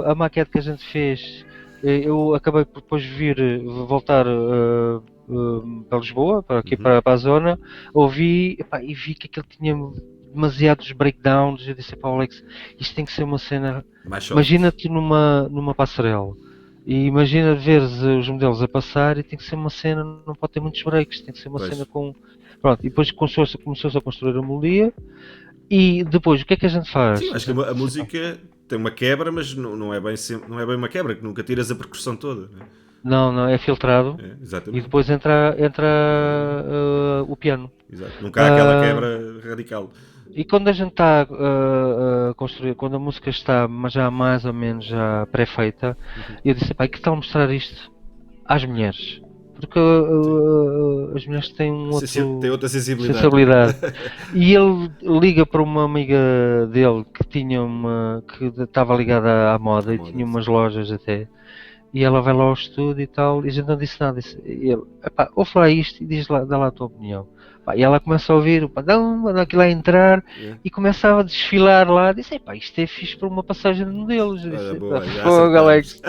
a maquete que a gente fez, eu acabei por depois voltar para Lisboa, para aqui para a zona, ouvi, epá, e vi que aquilo tinha demasiados breakdowns. Eu disse para o Alex, isto tem que ser uma cena. Mais soft. Imagina-te numa passarela e imagina veres os modelos a passar e tem que ser uma cena, não pode ter muitos breaks, tem que ser uma Pois. cena com. Pronto, e depois começou-se a construir a melodia e depois o que é que a gente faz? Sim, acho que a música tem uma quebra, mas não é bem não é bem uma quebra, que nunca tiras a percussão toda. Né? Não, é filtrado É, e exatamente. depois entra o piano. Exato. Nunca há aquela quebra radical. E quando a gente está a construir, quando a música está já mais ou menos já pré-feita, eu disse, pá, que tal mostrar isto às mulheres? Porque as mulheres têm Tem outra sensibilidade. E ele liga para uma amiga dele que estava ligada à moda e tinha umas lojas até. E ela vai lá ao estúdio e tal, e a gente não disse nada. E ele, epá, ouve lá isto e dá lá a tua opinião. Pá, e ela começa a ouvir, manda aquilo a entrar e começava a desfilar lá. Disse, epá, isto é fixe para uma passagem de modelos. Disse, Boa, fogo, Alex.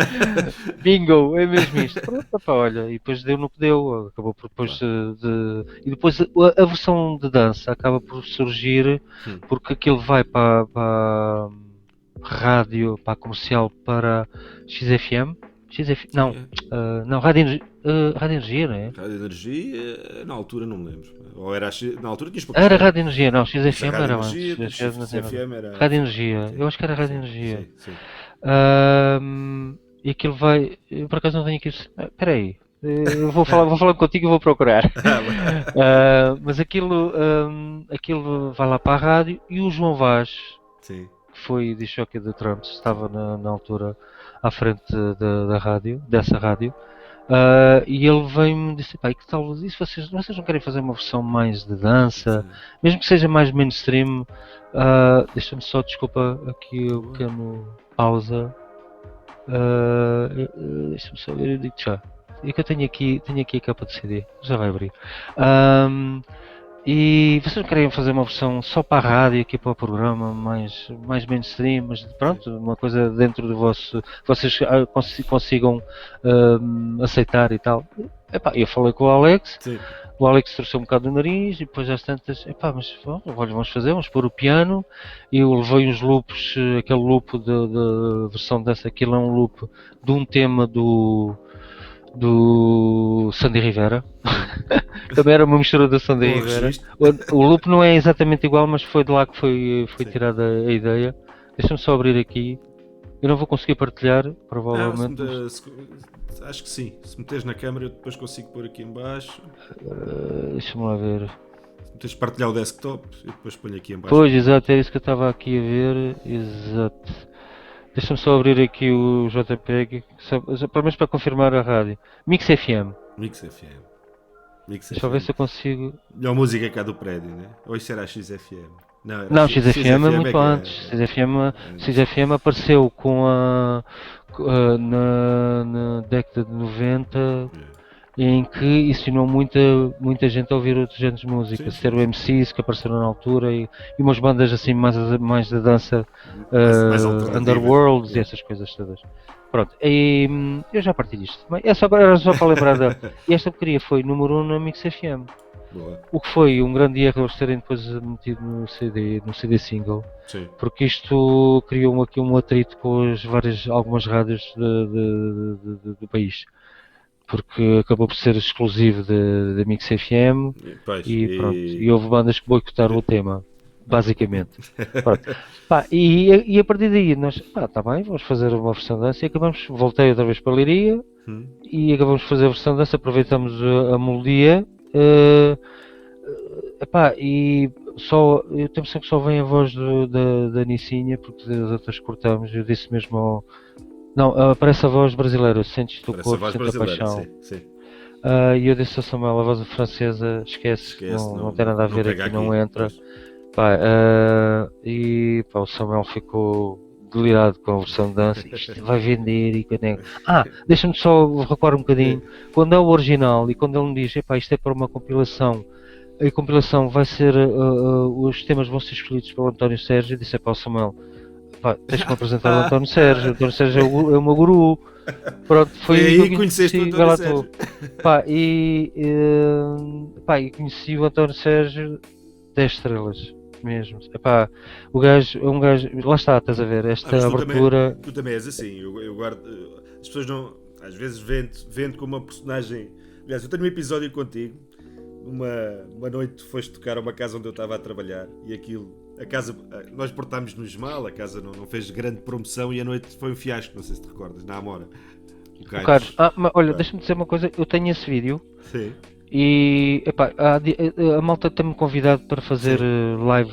Bingo, é mesmo isto. Pronto, pá, olha, e depois deu no que deu. Acabou por depois E depois a versão de dança acaba por surgir porque aquilo vai para rádio, para a comercial, para XFM. Não, Rádio Energia, não é? Rádio Energia, na altura não me lembro. Ou era na altura tinhas pouco. Era Rádio Energia, não, XFM era Energia, antes. XFM era. Rádio Energia, eu acho que era Rádio Energia. Sim. E aquilo vai. Eu por acaso não tenho aqui. Espera aí, eu vou falar contigo e vou procurar. Mas aquilo vai lá para a rádio e o João Vaz, Sim. que foi disc-jockey de Trump, estava na altura à frente dessa rádio, e ele veio-me disse, pá, que tal isso? Vocês não querem fazer uma versão mais de dança, mesmo que seja mais mainstream? Deixa-me só, desculpa, aqui um pequeno pausa. Deixa-me só ver, eu digo já. É que eu tenho aqui a capa de CD, já vai abrir. E vocês não querem fazer uma versão só para a rádio, aqui para o programa, mais mainstream, mas pronto, uma coisa dentro do vocês consigam aceitar e tal. Epá, eu falei com o Alex, o Alex trouxe um bocado do nariz e depois às tantas, epá, mas vamos pôr o piano. E eu levei uns loops, aquele loop de versão dessa, aquilo é um loop de um tema do Sandy Rivera. Também era uma mistura do Sandy Rivera. O loop não é exatamente igual, mas foi de lá que foi tirada a ideia. Deixa-me só abrir aqui. Eu não vou conseguir partilhar, provavelmente. Acho que sim. Se meteres na câmera, eu depois consigo pôr aqui em baixo. Deixa-me lá ver. Se meteres partilhar o desktop, eu depois ponho aqui em baixo. Pois, exato, é isso que eu estava aqui a ver. Exato. Deixa-me só abrir aqui o JPEG, pelo menos para confirmar a rádio. Mix FM. Deixa eu ver se eu consigo. Melhor música cá do prédio, né? Ou isso era a XFM? Não, XFM é muito antes. XFM apareceu na década de 90, em que ensinou muita gente a ouvir outros géneros de música. Ser o MCs que apareceram na altura e umas bandas assim mais da dança, Underworlds e essas coisas todas. Pronto, e eu já partilho isto. Era só para lembrar E esta porcaria foi número 1 na Mix FM. Boa. O que foi um grande erro eles terem depois metido no CD single. Sim. Porque isto criou aqui um atrito com algumas rádios do país. Porque acabou por ser exclusivo da Mix FM e houve bandas que boicotaram o tema, basicamente. E a partir daí nós, está bem, vamos fazer uma versão dessa e voltei outra vez para a Leiria e acabamos de fazer a versão dessa, aproveitamos a melodia e eu tenho sempre que só vem a voz da Nicinha, porque as outras cortamos. Eu disse mesmo não, aparece a voz brasileira, sentes o corpo, sentes a paixão. Sim. E eu disse ao Samuel, a voz francesa, esquece não tem nada a ver aqui, não entra. O Samuel ficou delirado com a versão de dança. Isto vai vender e deixa-me só recuar um bocadinho. Quando é o original e quando ele me diz, isto é para uma compilação, a compilação vai ser, os temas vão ser escolhidos pelo António Sérgio, eu disse para o Samuel, pá, tens-me apresentar o António Sérgio. O António Sérgio é o meu guru. Pronto, Foi aí eu que conheceste o vai António lá Sérgio. tu. Pá, e conheci o António Sérgio 10 estrelas mesmo. Epá, o gajo é um gajo. Lá está, estás a ver? Mas Esta abertura. tu também és assim. Eu guardo. As pessoas não. Às vezes vendo como uma personagem. Aliás, eu tenho um episódio contigo. Uma noite foste tocar a uma casa onde eu estava a trabalhar e aquilo. A casa. Nós portámos-nos mal, a casa não fez grande promoção e a noite foi um fiasco. Não sei se te recordas, na Amora. O O Carlos, mas olha, Ah, deixa-me dizer uma coisa. Eu tenho esse vídeo. sim, E epá, a malta tem-me convidado para fazer sim. live,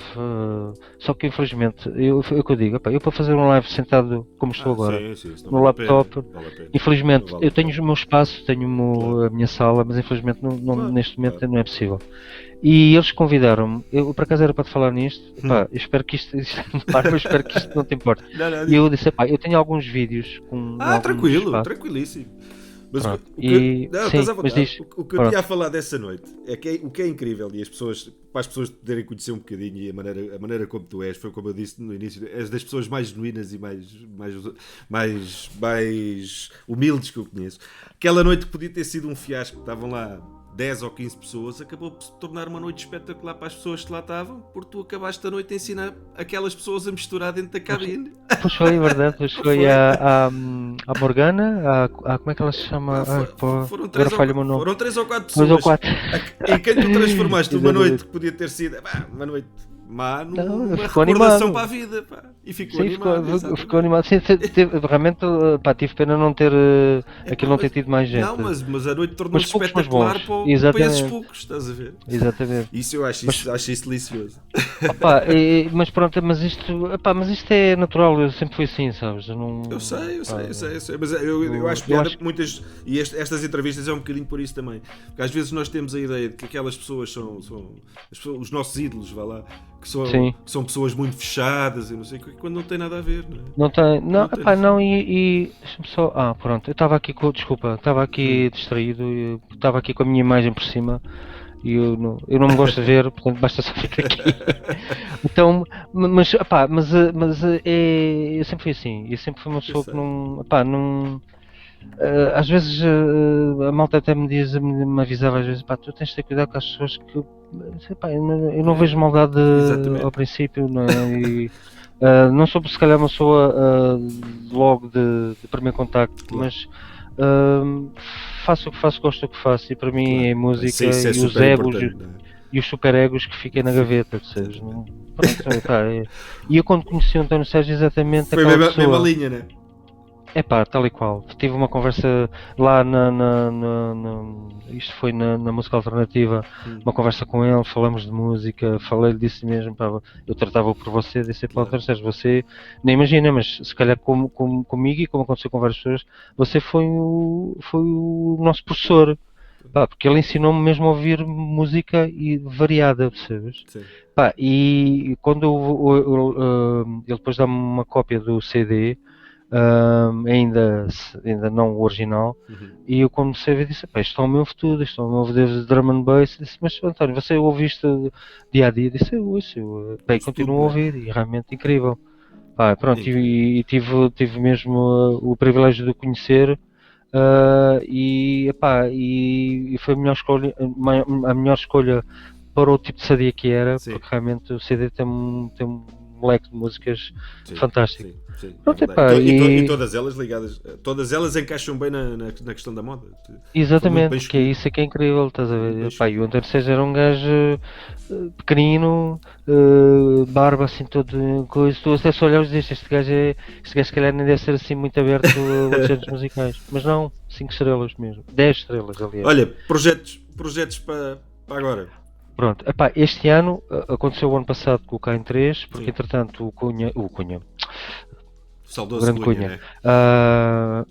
só que infelizmente, é o que eu digo, epá, eu para fazer um live sentado como estou agora, Sim, isso não no vale a pena. laptop, Vale a pena. Não infelizmente vale eu a tenho pena. o meu espaço, tenho Claro, a minha sala, mas infelizmente claro, neste claro. momento não é possível. E eles convidaram-me, eu por acaso era para te falar nisto, epá, eu espero que isto não pare, mas espero que isto não te importe. Não, não, E diz. eu disse, epá, eu tenho alguns vídeos com alguns Tranquilo, espaços, tranquilíssimo. Mas pronto, o que. e Não, estás sim, à mas vontade. diz, O que eu tinha pronto, a falar dessa noite é que o que é incrível e as pessoas, para as pessoas te poderem conhecer um bocadinho e a maneira como tu és, foi como eu disse no início, és das pessoas mais genuínas e mais humildes que eu conheço. Aquela noite que podia ter sido um fiasco, estavam lá 10 ou 15 pessoas, acabou por se tornar uma noite espetacular para as pessoas que lá estavam, porque tu acabaste a noite a ensinar aquelas pessoas a misturar dentro da cabine. pois foi, é verdade, pois Não foi foi? a Morgana, como é que ela se chama? Ai, pô, agora falha o meu nome. Foram 3 ou 4 Dois ou pessoas quatro. em quem tu transformaste uma noite Exatamente. que podia ter sido uma noite má Não, numa ficou recordação animado. para a vida, pá. E ficou Sim, animado, ficou exatamente. animado. Sim, realmente, pá, tive pena não ter, Epá, aquilo não ter tido mais não, gente. mas a noite Mas tornou-se poucos, mas bons. espetacular para esses Exatamente, poucos, estás a ver? exatamente. Isso eu Mas, acho isso delicioso. opá, mas pronto, mas isto é natural, eu sempre fui assim, sabes? Eu Eu não, sei, eu pá, sei, eu sei, eu sei. Mas eu acho eu piada acho que muitas. E estas entrevistas é um bocadinho por isso também. Porque às vezes nós temos a ideia de que aquelas pessoas são os nossos ídolos, vá lá, sim. que são pessoas muito fechadas e não sei o que, quando não tem nada a ver, não é? Não tem, não, Não tem. epá, não, deixa-me só, pronto, eu estava aqui desculpa, estava Hum. aqui distraído, estava aqui com a minha imagem por cima e eu não me gosto de ver, portanto basta só vir aqui. Então, mas, epá, eu sempre fui assim, eu sempre fui uma Eu pessoa que sei. não, epá, não, às vezes a malta até me avisava às vezes, pá, tu tens de ter cuidado com as pessoas que, epá, eu não vejo maldade ao Exatamente. princípio, não é? Não sou se calhar uma pessoa logo de primeiro contacto, Claro, mas faço o que faço, gosto do que faço e para mim claro. é música Isso é e os super egos importante, não é? e os super egos que fiquem na gaveta, percebes? Exatamente. Pronto, e eu quando conheci o António Sérgio exatamente Foi a aquela mesma pessoa. linha, né? É pá, tal e qual. Tive uma conversa lá isto foi na música alternativa, Hum, uma conversa com ele, falamos de música, falei-lhe disso mesmo, pá, eu tratava-o por você, disse, pá, claro. António Sérgio, você, nem imagina, mas se calhar comigo e como aconteceu com várias pessoas, você foi o nosso professor, pá, porque ele ensinou-me mesmo a ouvir música e variada, percebes? Sim. Pá, e quando ele depois dá-me uma cópia do CD, ainda não o original, Uhum. e eu comecei a ver disse, pá, isto é o meu futuro, isto é o meu de drum and bass, disse, mas António, você ouviste dia a dia? Disse, eu ouço, pá, e Isso tudo, continuo a não é? ouvir, e realmente incrível. Pá, É pronto, incrível. e tive mesmo o privilégio de o conhecer, e foi a melhor escolha para o tipo de CD que era, Sim, porque realmente o CD tem um leque de músicas sim, fantástico. sim, sim, é Pronto, verdade. epá, E todas elas ligadas, todas elas encaixam bem na questão da moda. Foi muito bem exatamente, que é escolhido. isso que é incrível, estás a Foi muito bem ver? Epá, e o escolhido. António Sérgio era um gajo pequenino, barba assim todo coisa, tu até se olhavas e dizes, este gajo se calhar nem deve ser assim muito aberto a outros géneros musicais, mas não, 5 estrelas mesmo, 10 estrelas aliás. Olha, projetos para agora. Pronto, epá, este ano aconteceu o ano passado com o Caim 3, porque Sim. entretanto o Saudoso grande Cunha, Cunha, né?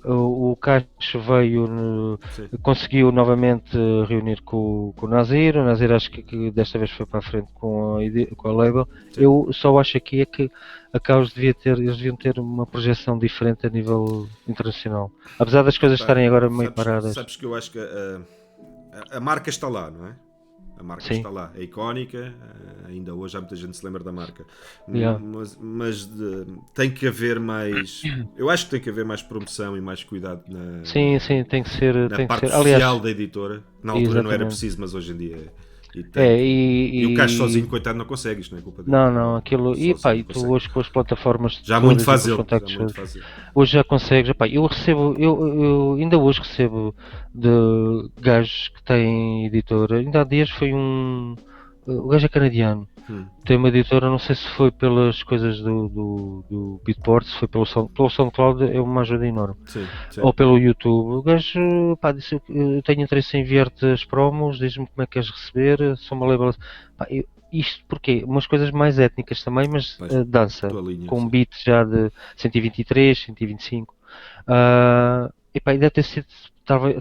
o Cacho veio, Sim. conseguiu novamente reunir com o Nazir. O Nazir acho que desta vez foi para a frente com a label. Sim. Eu só acho aqui é que a Caos eles deviam ter uma projeção diferente a nível internacional. Apesar das coisas Epá, estarem agora meio paradas. sabes que eu acho que a marca está lá, não é? A marca Sim. está lá, é icónica, ainda hoje há muita gente que se lembra da marca. Yeah. Mas tem que haver mais. Eu acho que tem que haver mais promoção e mais cuidado Sim, tem que ser. na Tem que parte ser. Aliás, social da editora. Na altura não era exatamente. preciso, mas hoje em dia é. E, É, e o Cacho sozinho, coitado, não consegue, isto não é culpa dele. não, aquilo. E pá, Sozinho e não tu consegue. hoje com as plataformas Já muito todas e faz com os ele, já contactos muito todos, faz ele. hoje já consegues. Pá, eu ainda hoje recebo de gajos que têm editora. Ainda há dias foi o gajo é canadiano. Hum, Tem uma editora, não sei se foi pelas coisas do Beatport, se foi pelo SoundCloud, é uma ajuda enorme. sim, Ou pelo YouTube. O gajo, pá, disse: eu tenho interesse em enviar-te as promos, diz-me como é que queres receber, sou uma label. Pá, isto porquê? Umas coisas mais étnicas também, mas Pois, dança, tua linha, com um sim. beat já de 123, 125. E pá, e deve ter sido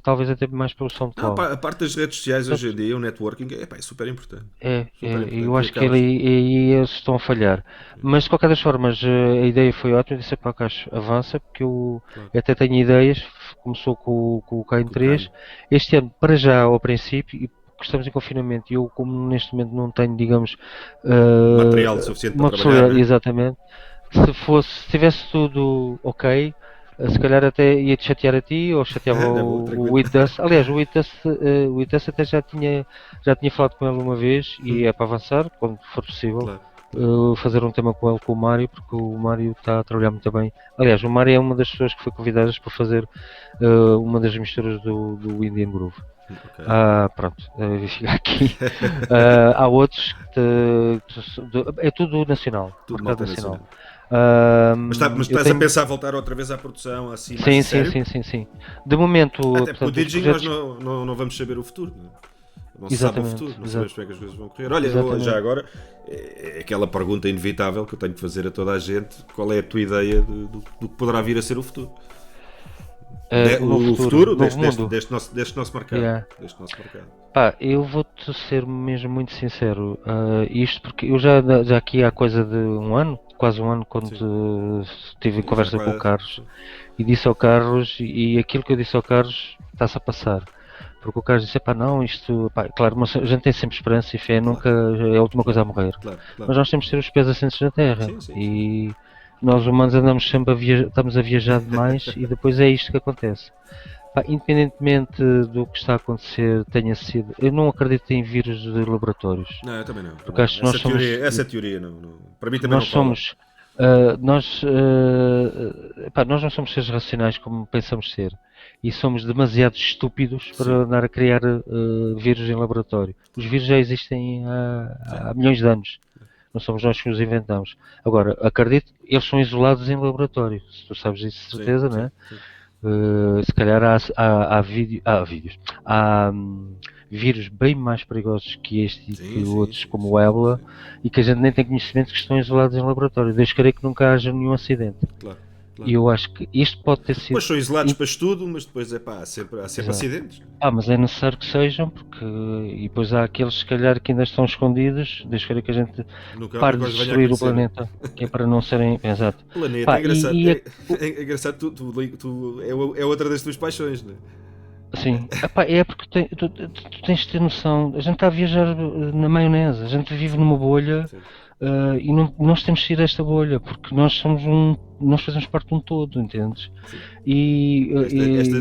talvez até mais pelo Não, SoundCloud. a parte das redes sociais hoje em Portanto, dia, o networking, é super importante. Super eu importante. E acho que acabas. aí eles estão a falhar. Mas de qualquer das formas, a ideia foi ótima. Disse para cá, avança, porque eu Claro. até tenho ideias. Começou com o Caim Com 3. calma. Este ano, para já, ao princípio, e porque estamos em confinamento, e eu, como neste momento não tenho, digamos, Material suficiente para uma trabalhar, pessoa, né? exatamente, se tivesse tudo ok, se calhar até ia-te chatear a ti ou chateava Na boa, o tranquilo. It Dust. Aliás, o It Dust até já tinha falado com ele uma vez e é para avançar, quando for possível, Claro, claro. fazer um tema com ele, com o Mário, porque o Mário está a trabalhar muito bem. Aliás, o Mário é uma das pessoas que foi convidadas para fazer uma das misturas do Indian Groove. Ok. Pronto, fica aqui. Há outros é tudo nacional, Tudo mercado malta nacional. nacional. Mas Eu estás a tenho. pensar voltar outra vez à produção assim mais a Sim, sério? sim. De momento, Até porque o portanto, os DJing nós projetos. não vamos saber o futuro. Não se sabe o Exatamente, futuro, não sabemos exato, como é que as coisas vão correr. Olha, já exatamente. agora, é aquela pergunta inevitável que eu tenho de fazer a toda a gente: qual é a tua ideia do que poderá vir a ser o futuro? O novo futuro, novo mundo. Deste nosso mercado. Yeah. Deste nosso mercado. Pá, eu vou-te ser mesmo muito sincero. Isto porque eu já aqui há coisa de um ano, quase um ano, quando estive em Sim, já conversa com o quase. Carlos e disse ao Carlos, e aquilo que eu disse ao Carlos está-se a passar. Porque o Carlos disse: pá, não, isto, pá, claro, mas a gente tem sempre esperança e fé, nunca é a última coisa a morrer. Claro, Mas claro. nós temos de ter os pés assentes na terra. Sim. E nós humanos andamos sempre estamos a viajar demais e depois é isto que acontece. Pá, independentemente do que está a acontecer, tenha sido. Eu não acredito em vírus de laboratórios. Não, eu também não. Porque acho que Essa teoria não. Para mim também nós não cola. somos. Nós não somos seres racionais como pensamos ser. E somos demasiado estúpidos para Sim. andar a criar vírus em laboratório. Os vírus já existem há milhões de anos. Não somos nós que os inventamos. Agora, acredito, eles são isolados em laboratório. Se tu sabes isso de certeza, não é? Sim. Se calhar há vídeos. Há vírus bem mais perigosos que este e que outros, como o ébola, e que a gente nem tem conhecimento, que estão isolados em laboratório. Deus queira que nunca haja nenhum acidente. Claro. E eu acho que isto pode ter sido. Pois são isolados para estudo, mas depois há sempre Exato. acidentes. Mas é necessário que sejam, porque. E depois há aqueles, se calhar, que ainda estão escondidos. Deus queira que a gente pare de destruir o planeta, que é para não serem. Exato. Planeta, é engraçado. É engraçado, é outra das tuas paixões, não é? Sim, é porque tu tens de ter noção. A gente está a viajar na maionese, a gente vive numa bolha e nós temos de sair desta bolha, porque nós fazemos parte de um todo, entendes? Sim.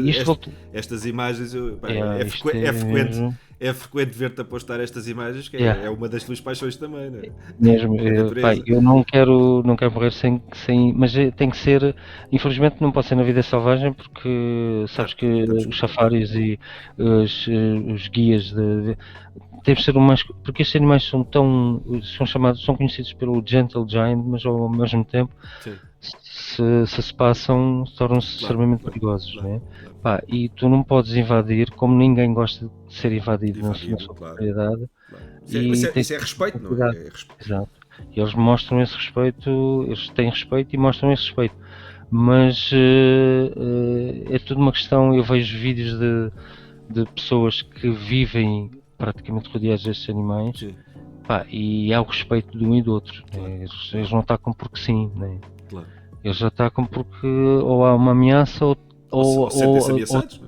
Isto estas imagens, é frequente ver-te a postar estas imagens, que é uma das tuas paixões também, não é? Mesmo, eu não quero morrer sem, mas tem que ser, infelizmente não pode ser na vida selvagem, porque sabes que os safaris e os guias temos de ser o mais, porque estes animais são conhecidos pelo Gentle Giant, mas ao mesmo tempo se passam, tornam-se extremamente perigosos, não é? E tu não podes invadir, como ninguém gosta de ser invadido na sua propriedade. Isso é respeito, não é? Exato. E eles mostram esse respeito, eles têm respeito e mostram esse respeito. Mas é tudo uma questão. Eu vejo vídeos de pessoas que vivem praticamente rodeados destes animais, e há o respeito de um e do outro. Claro. Eles não atacam porque sim, né? Claro. Eles atacam porque ou há uma ameaça ou sentem-se ameaçados,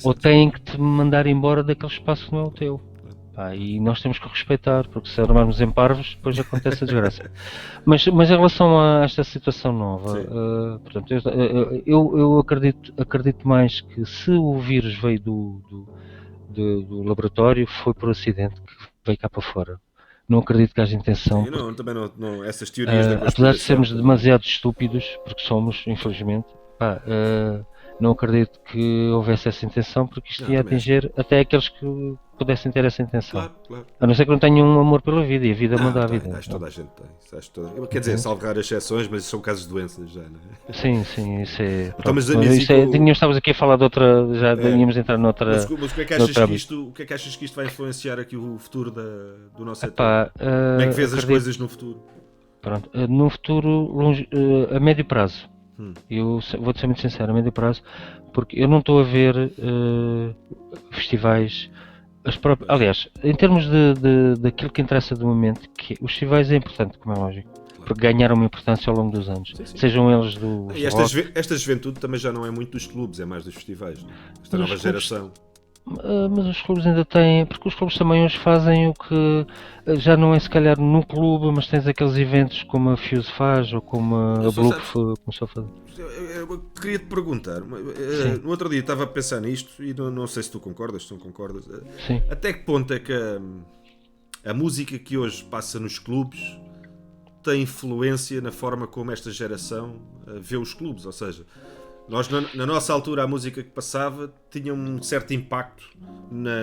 ou têm que te mandar embora daquele espaço que não é o teu. Pá, e nós temos que respeitar, porque se armarmos em parvos, depois acontece a desgraça. Mas em relação a esta situação nova, Sim. portanto, eu acredito mais que se o vírus veio do laboratório, foi por acidente que veio cá para fora. Não acredito que haja intenção, Sim, porque também não, essas teorias da apesar de conspiração sermos também. demasiado estúpidos, porque somos, infelizmente, pá, não acredito que houvesse essa intenção, porque isto Não, ia também acho que não. atingir até aqueles que pudessem ter essa intenção. Claro, claro. A não ser que não tenham um amor pela vida, e a vida Não, manda a tem, vida. acho que Não, toda a gente tem. Quer dizer, entendes? salvo raras exceções, mas são casos de doenças já, não é? Sim, sim, isso é. Então, Pronto. mas a música. Estávamos aqui a falar de outra. Já É, íamos entrar mas o que é que achas noutra que âmbito. isto, o que é que achas que isto vai influenciar aqui o futuro do nosso setor? Epá, Como é que vês as acredito. coisas no futuro? Pronto, no futuro, a médio prazo. Hum, Vou-te ser muito sincero, a médio prazo, porque eu não estou a ver festivais. pois, Aliás, em termos daquilo que interessa do momento, que os festivais é importante, como é lógico, claro. porque ganharam uma importância ao longo dos anos. Sim, sim. Sejam eles dos E rock, esta juventude também já não é muito dos clubes, é mais dos festivais, não é? Esta mas nova os clubes geração. Mas os clubes ainda têm, porque os clubes também hoje fazem o que já não é se calhar no clube, mas tens aqueles eventos como a Fuse faz ou como Eu a só Bloop sabes, começou a fazer. eu queria te perguntar, Sim, no outro dia estava a pensar nisto e não sei se tu concordas, se não concordas, sim. até que ponto é que a música que hoje passa nos clubes tem influência na forma como esta geração vê os clubes, ou seja, nós na nossa altura a música que passava tinha um certo impacto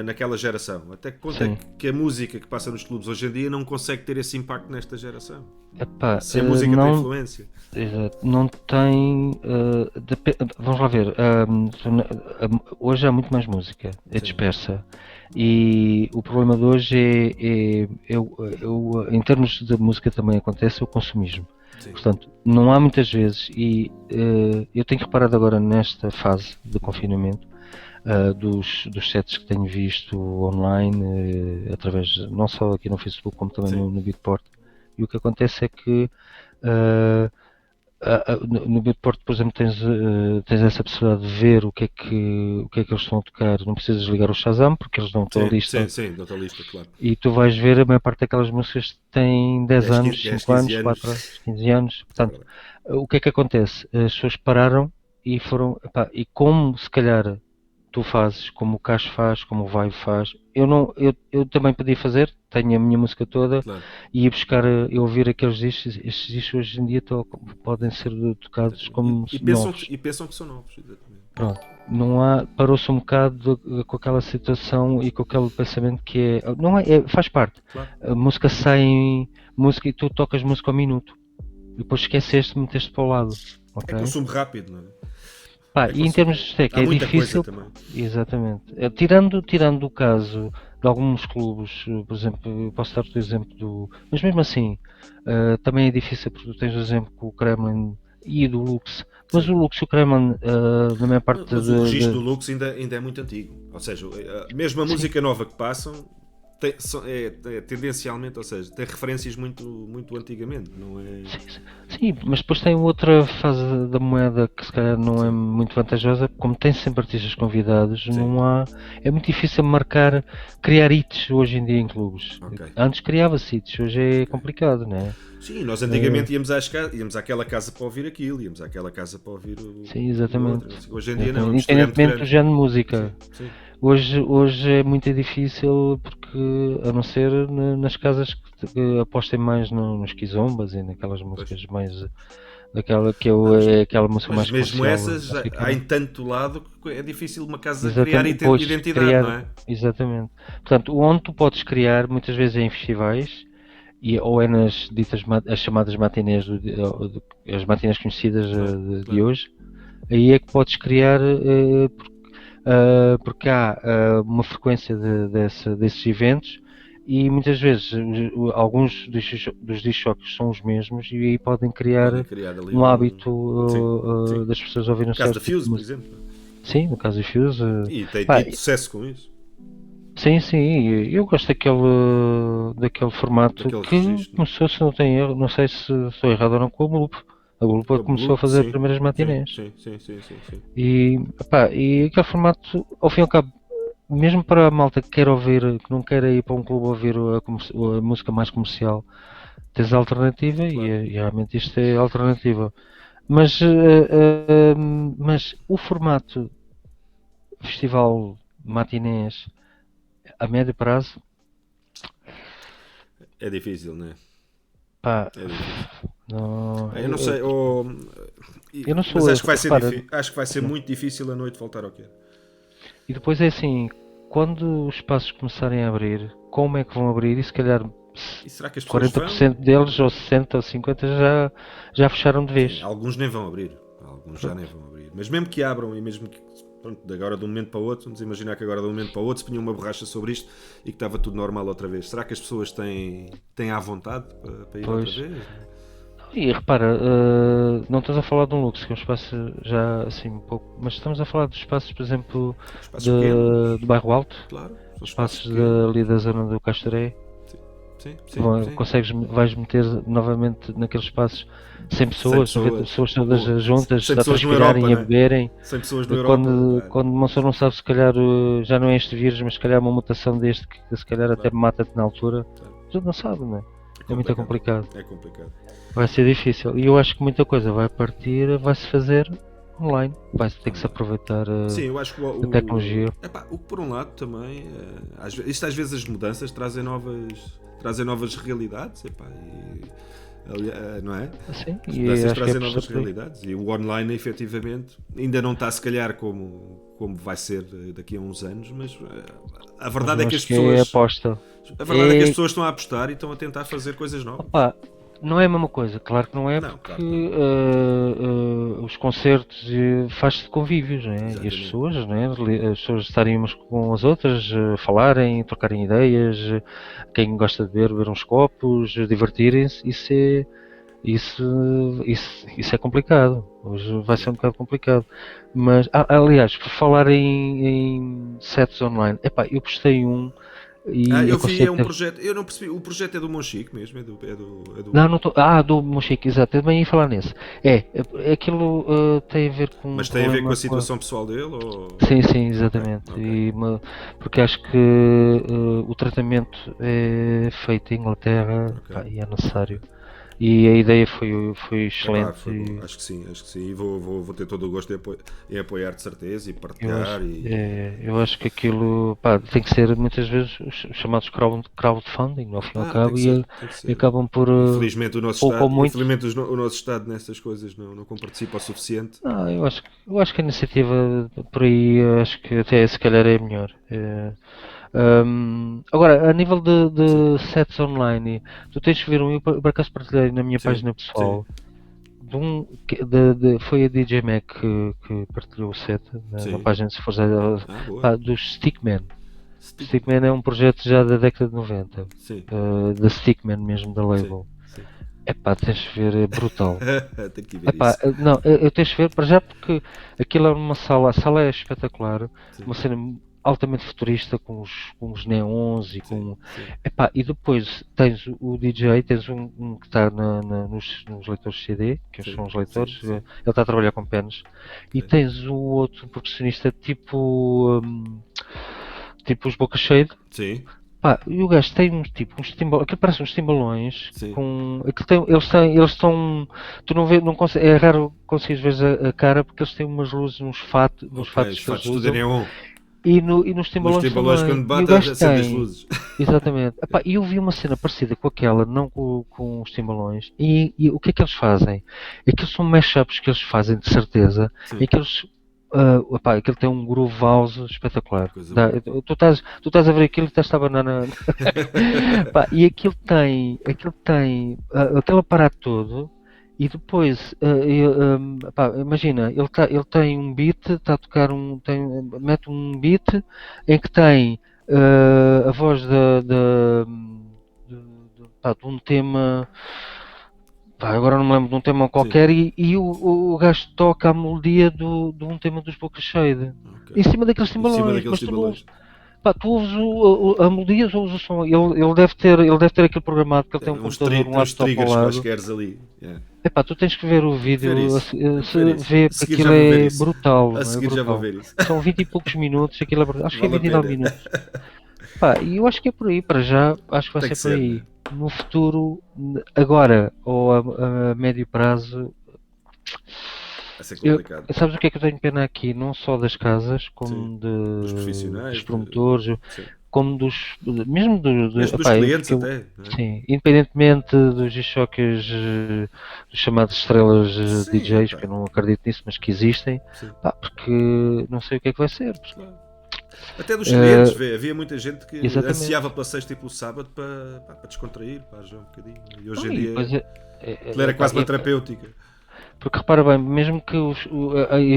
naquela geração. Até que ponto é Sim. que a música que passa nos clubes hoje em dia não consegue ter esse impacto nesta geração? Epá, Se a música tem não, influência. não tem. Vamos lá ver. Hoje há muito mais música, é Sim, dispersa. E o problema de hoje em termos de música também acontece o consumismo. sim, Portanto, não há muitas vezes, e eu tenho reparado agora nesta fase de confinamento, dos sets que tenho visto online, através, não só aqui no Facebook, como também sim. no Beatport, e o que acontece é que no Beatport, por exemplo, tens essa possibilidade de ver o que é que eles estão a tocar. Não precisas ligar o Shazam, porque eles dão-te a Sim, sim, lista sim, da lista, claro. e tu vais ver a maior parte daquelas músicas que têm 10 10, 15, anos, 10, 5 15 anos, anos. 4 anos, 15 anos. É Portanto, verdade. o que é que acontece? As pessoas pararam e foram. Epá, e como se calhar tu fazes, como o Cacho faz, como o Vai faz, eu, não, eu também podia fazer, tenho a minha música toda Claro. e ia buscar e ouvir aqueles discos. Estes discos hoje em dia podem ser tocados como novos. E pensam que são novos, exatamente. Pronto. Não há, parou-se um bocado com aquela situação e com aquele pensamento que não é, faz parte. Claro. A música sai em música e tu tocas música ao minuto. E depois esqueceste, meteste para o lado. É Ok? consumo rápido, não é? Pá, É e em consumo. termos de estética Há é muita coisa difícil, também. exatamente. Tirando o caso de alguns clubes, por exemplo, eu posso dar-te o exemplo Mas mesmo assim, também é difícil porque tu tens o exemplo com o Kremlin e do Lux. Mas Sim. o Lux e o Kremlin, na minha parte Mas o registro do Lux ainda é muito antigo. Ou seja, mesmo a sim, música nova que passam é tendencialmente, ou seja, tem referências muito antigamente, não é? sim, mas depois tem outra fase da moeda que se calhar não é Sim, muito vantajosa, como tem sempre artistas convidados, sim, não há, é muito difícil criar hits hoje em dia em clubes. ok. Antes criava-se hits, hoje é complicado, não é? Sim, nós antigamente íamos àquela casa para ouvir aquilo, íamos àquela casa para ouvir Sim, o outro. exatamente. Hoje em dia não, a mistura é muito Independentemente do grande. género de Sim, música. sim. Hoje é muito difícil porque, a não ser nas casas que apostem mais nos quizombas e naquelas Pois. músicas mais daquela Não, é aquela música mas mais mesmo comercial essas, há em africana. tanto lado que é difícil uma casa criar Exatamente, pois, identidade, criar, não é? exatamente. Portanto, onde tu podes criar, muitas vezes é em festivais, ou é nas ditas, as chamadas matinés, as matinés conhecidas Claro, de claro. hoje, aí é que podes criar, porque há uma frequência desses eventos e muitas vezes alguns dos discjockeys são os mesmos e aí podem Podem criar criar ali um hábito Sim, sim. das pessoas ouvirem um No caso certo da tipo de Fuse, por música. exemplo. Sim, no caso do Fuse. E tem Pá, tido sucesso com isso. sim, sim, eu gosto daquele formato Daquele que registro, não é? começou, se não tem erro, não sei se estou errado ou não, com a Globo. A Globo O começou a Blue, fazer as sim. primeiras Sim, matinés. sim, sim, sim, sim, sim. E, epá, e aquele formato, ao fim e ao cabo, mesmo para a malta que quer ouvir, que não quer ir para um clube ouvir a música mais comercial, tens a alternativa Claro. e realmente isto é a alternativa. Mas, mas o formato festival matinês a médio prazo, É difícil, não é? pá, É difícil. não, Eu não sei, eu não mas sou, acho que vai ser repara, acho que vai ser sim. muito difícil a noite voltar ao que era. E depois é assim, quando os espaços começarem a abrir, como é que vão abrir? E se calhar E será que as pessoas vão? 40% deles, ou 60 ou 50 já fecharam de Sim, vez. alguns nem vão abrir. Alguns já nem Pronto. vão abrir. Mas mesmo que abram e mesmo que, pronto, de agora de um momento para o outro, vamos imaginar que agora de um momento para o outro se punha uma borracha sobre isto e que estava tudo normal outra vez. Será que as pessoas têm à vontade para ir outra Pois. vez? E repara, não estamos a falar de um luxo, que é um espaço já assim um pouco, mas estamos a falar de espaços, por exemplo, Espaços pequenos, do Bairro Alto, claro. São espaços espaços pequenos. ali da zona do Castoré. Sim, sim, sim. Vais meter novamente naqueles espaços 100 100 pessoas, 90 pessoas. pessoas todas Boa. juntas 100 a pessoas no Europa, transpirarem e a não é? beberem. 100 pessoas no Europa. Quando uma pessoa não sabe, se calhar já não é este vírus, mas se calhar é uma mutação deste que se calhar até Claro, mata-te na altura. claro. A gente não sabe, não é? É É muito complicado. complicado. É complicado. Vai ser difícil. E eu acho que muita coisa vai partir, vai-se fazer online. Vai-se ter que se aproveitar Sim, eu acho que a tecnologia. o que por um lado também, isto às vezes as mudanças trazem novas realidades, não é? Assim, As e mudanças acho que é trazem por novas por aí. realidades e o online efetivamente ainda não está se calhar como vai ser daqui a uns anos, mas a Mas verdade eu é que as acho que é pessoas aposta. a verdade é que as É, pessoas estão a apostar e estão a tentar fazer coisas novas. opá, não é a mesma coisa, claro que não é, Não, porque claro que não. os concertos faz-se de convívios, não é? E as Exatamente. pessoas, não é? As pessoas estarem umas com as outras, falarem, trocarem ideias, quem gosta de beber uns copos, divertirem-se, isso é complicado. Hoje vai ser um Exato. bocado complicado. Mas, aliás, por falar em sets online, epá, eu postei um e Eu vi, é aconselho. um projeto, eu não percebi, o projeto é do Monchique mesmo, é Não, do. não estou. Do Mochique, exato. Eu também ia falar nisso. Aquilo tem a ver com um Mas tem a ver com problema a com a. situação pessoal dele ou. Sim, sim, Ok, exatamente. ok. Porque acho que o tratamento é feito em Inglaterra, Ok, pá, e é ok. necessário. E a ideia foi Epá, excelente. foi bom. Acho que sim, acho que sim. E vou ter todo o gosto em apoiar de certeza e partilhar Eu acho que aquilo, pá, tem que ser muitas vezes os chamados crowdfunding, ao fim e ao Tem cabo, que ser, tem que e ser. acabam por Infelizmente o nosso pouco ou Estado, muito. o nosso Estado nessas coisas não participa o suficiente. Não, eu acho que a iniciativa por aí, eu acho que até se calhar é melhor. Agora, a nível Sim, de sets online, tu tens que ver um, eu por acaso partilhei na minha sim, página sim. pessoal, foi a DJ Mac que partilhou o set na Sim. página, se fores Boa. dos Stickman. Stickman. Stickman é um projeto já da década de 90, Sim, da Stickman mesmo, da sim, label. sim. Epá, tens de ver, é brutal. Tenho que ver Epá, isso. não, eu tens de ver para já porque aquilo é uma sala, a sala é espetacular, Sim, uma cena altamente futurista com os neons e sim, com. sim. Epá, e depois tens o DJ, tens um que está nos leitores de CD, que Sim, são os sim, leitores, sim. ele está a trabalhar com penas, e Ok. tens o outro percussionista tipo os Boca Shade. Sim, Pá, e o gajo tem uns timbalões, aquilo parece uns timbalões sim. com. Eles estão. Tu não vê, não consegue, é raro conseguires ver a cara porque eles têm umas luzes nos Ok, os fatos que eles fatos tudo em usam neon. e nos Nos timbalões timbalões também. quando E o bate gajo acende as tem. luzes. Exatamente. Epá, e eu vi uma cena parecida com aquela, não com os timbalões, e o que é que eles fazem? É que são mashups que eles fazem, de certeza, em Sim, que eles. Aquilo tem um groove house espetacular. coisa boa. Tu estás a ver aquilo e estás a banana. Pá, e aquilo tem aquele aparato todo e depois, pá, imagina, ele tem um beat, está a tocar mete um beat em que tem a voz de um tema, pá, agora não me lembro de um tema Sim, qualquer e o gajo toca a melodia de um tema dos Boca Shade ok. em cima daqueles Em cima timbalões, daqueles mas tu não, timbalões. Pá, tu ouves a melodia, ouves o som. Ele deve ter aquilo programado, porque ele tem um computador, um Tem uns laptop ao triggers lado. quaisquer ali. Yeah. Epá, tu tens que ver o Ver vídeo, isso. Tenho que ver se isso. vê A que seguir aquilo já vou ver é isso. brutal, A é seguir já vou brutal. ver isso. São 20 e poucos minutos, aquilo é brutal. Acho que é Vale a 29 pena. minutos. Pá, e eu acho que é por aí, para já, acho que vai Tem que ser por ser, aí. né? No futuro, agora ou a médio prazo, Vai ser complicado. sabes o que é que eu tenho pena aqui? Não só das casas, Sim. como Dos dos profissionais. promotores, Sim. como mesmo Mesmo dos epá, clientes até. Né? sim, independentemente dos jockeys, dos chamados estrelas Sim, DJs, pá. que eu não acredito nisso, mas que existem, Sim. pá, porque não sei o que é que vai ser. Claro. Até dos clientes, Eh, vê, havia muita gente que ansiava exatamente. pela sexta e pelo sábado para descontrair, para já um bocadinho. E hoje Não, em e dia depois aquilo era epá, quase uma terapêutica. porque repara bem, mesmo que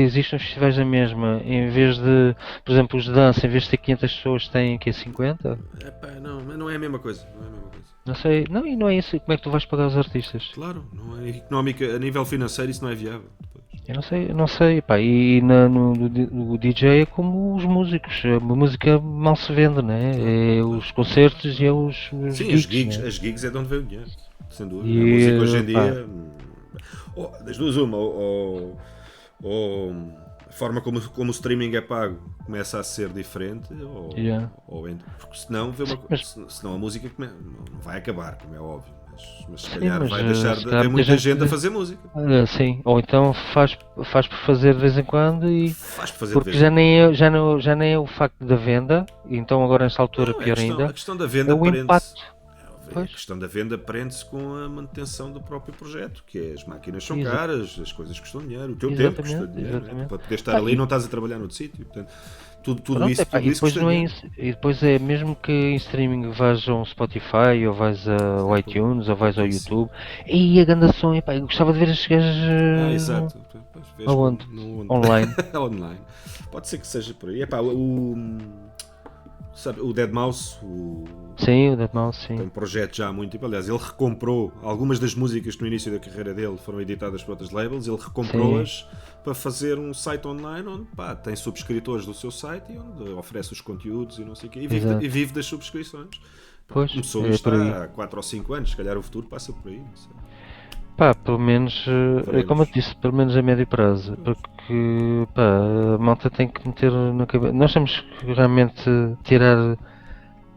existam festivais da mesma, em vez de, por exemplo, os de dança, em vez de ter 500 pessoas, têm que 50? Epá, não, mas não é a mesma coisa. Não é a mesma coisa. Não sei, não, e não é isso. Como é que tu vais pagar os artistas? Claro, não é económica, a nível financeiro isso não é viável. Depois. Eu não sei, pá, e no DJ é como os músicos, a música mal se vende, Claro, né? É claro. os concertos e é os Sim, gigs, né? as gigs é de onde vem o dinheiro, sem dúvida. A música hoje E, em pá, dia, das duas uma, ou a forma como o streaming é pago começa a ser diferente, yeah. porque senão, Mas, senão a música não vai acabar, como é óbvio, mas se sim, calhar mas vai deixar se de calhar haver muita muita gente, gente a fazer música. sim, ou então faz por fazer de vez em quando e Faz por fazer de porque vez em quando. já nem é o facto da venda, então agora nesta altura Não, pior a ainda, questão da é venda o prende-se. impacto. A Pois, questão da venda prende-se com a manutenção do próprio projeto, que é as máquinas são exa- caras, as coisas custam dinheiro, o teu tempo custa exatamente, dinheiro, né? exatamente. Para poder estar Pá, ali não estás a trabalhar noutro sítio, portanto, pronto, epá, tudo e isso depois custa não é dinheiro. isso. E depois é mesmo que em streaming vais ao Spotify, ou vais ao Apple, iTunes, ou vais ao isso. YouTube. E a grande som, epá, eu gostava de ver estes gajos Exato. Pois, vês aonde? no Online. online. Pode ser que seja por aí. Epá, sabe, o Deadmau5 Sim, o Deadmau5, tem um sim. projeto já há muito tempo. Aliás, ele recomprou algumas das músicas que no início da carreira dele foram editadas por outros labels. Ele Sim, recomprou-as para fazer um site online onde tem subscritores do seu site e onde oferece os conteúdos e não sei o quê. E exato. vive das subscrições. Pá, Pois, começou é isto por aí. há 4 ou 5 anos. Se calhar o futuro passa por aí. Não sei. Pá, pelo menos, é como eu Veremos. te disse, pelo menos a médio prazo. Porque, pá, a malta tem que meter na cabeça. Nós temos que realmente tirar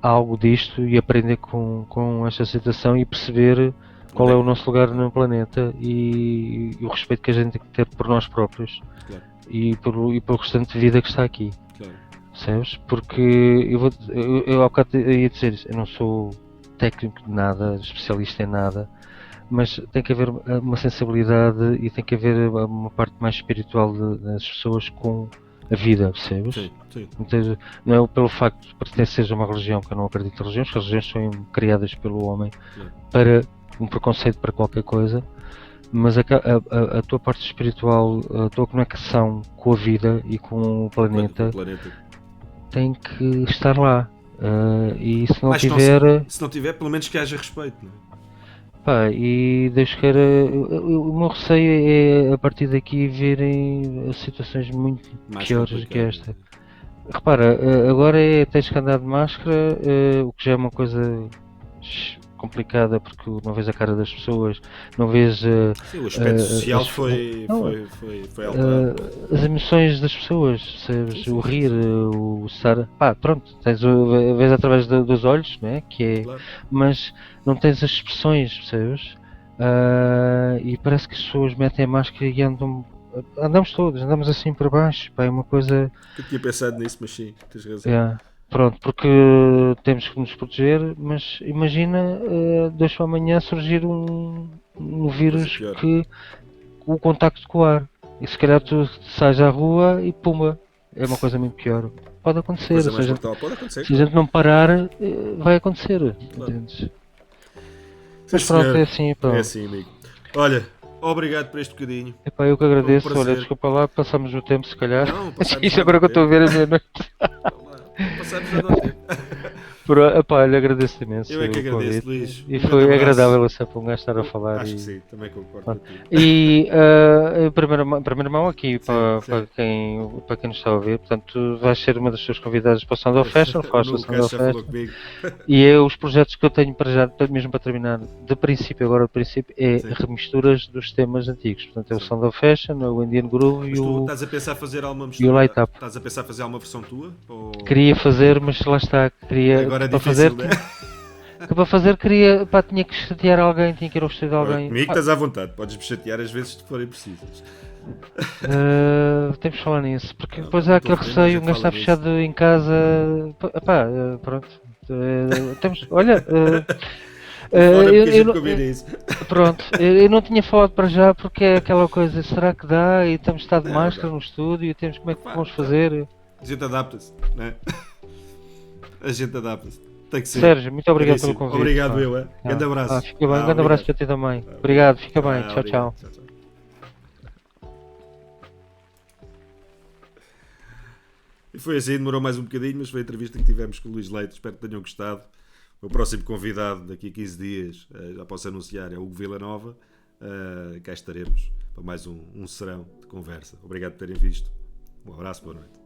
algo disto e aprender com esta situação e perceber qual Onde é é o que. nosso lugar Claro, no planeta e o respeito que a gente tem que ter por nós próprios claro, e pelo restante de vida que está aqui, claro. percebes? Porque eu há bocado ia dizer isso, eu não sou técnico de nada, especialista em nada, mas tem que haver uma sensibilidade e tem que haver uma parte mais espiritual das pessoas com a vida, percebes? Sim, sim. Então, não é pelo facto de pertenceres a uma religião, que eu não acredito em religiões, que as religiões são criadas pelo homem Claro. para um preconceito para qualquer coisa, mas a tua parte espiritual, a tua conexão com a vida e com o Com o planeta planeta. tem que estar lá. E se não Mas tiver, se não tiver, pelo menos que haja respeito. Não é? pá, e Deus queira, o meu receio é a partir daqui verem situações muito Mais piores do que complicado. esta. Repara, agora tens que andar de máscara, o que já é uma coisa complicada porque não vês a cara das pessoas, não vês Sim, o aspecto social as, não, foi alterado. as emoções das pessoas, Sim, sabes? sim, O sim, rir, sim. o estar. Pá, pronto, vês através dos olhos, né? Que é, Claro. mas não tens as expressões, percebes? E parece que as pessoas metem a máscara e andamos todos, andamos assim para baixo, pá, é uma coisa. Eu tinha pensado nisso, mas sim, tens razão. É, pronto, porque temos que nos proteger, mas imagina de hoje para amanhã surgir um Coisa vírus pior. que o contacto com o ar. E se calhar tu sais à rua e pumba, é uma coisa muito pior. Pode acontecer, Coisa mais mortal. Pode acontecer, se a claro. gente não parar, vai acontecer, Claro. entendes? Sim, Mas pronto, senhor. é assim, É pá. assim, amigo. Olha, obrigado por este bocadinho. Epá, eu que Foi um agradeço, olha, prazer. desculpa lá, passamos o tempo se calhar. Não, passamos Isto muito agora o que eu estou a tempo. ver a meia-noite. Passamos já do tempo. Epá, olha, agradeço imenso Eu é que o agradeço, convite. Luís. E Um grande foi abraço. agradável sempre um gajo estar a falar. Acho E, que sim, também concordo pronto. contigo. E primeira mão aqui Sim. para quem nos está a ouvir, portanto, tu vais ser uma das suas convidadas para o Sound of Fashion, O falaste do Nuno Sound Castro of já falou Fashion. comigo. E os projetos que eu tenho para já, mesmo para terminar, de princípio, é Sim. remisturas dos temas antigos. Portanto, é o Sim. Sound of Fashion, o Indian Groove Mas e tu o estás a pensar fazer alguma e o mistura? Light Up. Estás a pensar fazer alguma versão tua? Ou... Queria fazer, mas lá está, Agora é para difícil, fazer, né? tinha que chatear alguém, tinha que ir ao vestido de alguém. Comigo estás à vontade, podes me chatear às vezes que forem precisas. Temos de falar nisso, porque Não, depois não há estou aquele a ver, mas a receio, um gente gajo está fala nisso. fechado em casa. Pronto. Temos, olha, Telefona porque a eu gente não- combina isso. pronto, eu não tinha falado para já porque é aquela coisa, será que dá? E estamos de estar de Não, máscara dá. no estúdio, temos como é que Pá, vamos então, fazer? a gente adapta-se, né? A gente adapta-se. Tem que ser. Sérgio, muito obrigado pelo Caríssimo. convite. Obrigado, Pá. eu. Grande abraço. Fica bem, um grande abraço para ti também. Obrigado, fica bem, tchau, Obrigado. tchau. Tchau. E foi assim, demorou mais um bocadinho, mas foi a entrevista que tivemos com o Luís Leite. Espero que tenham gostado. O próximo convidado daqui a 15 dias, já posso anunciar, é o Hugo Villanova. Cá estaremos para mais um serão de conversa. Obrigado por terem visto. Um abraço, boa noite.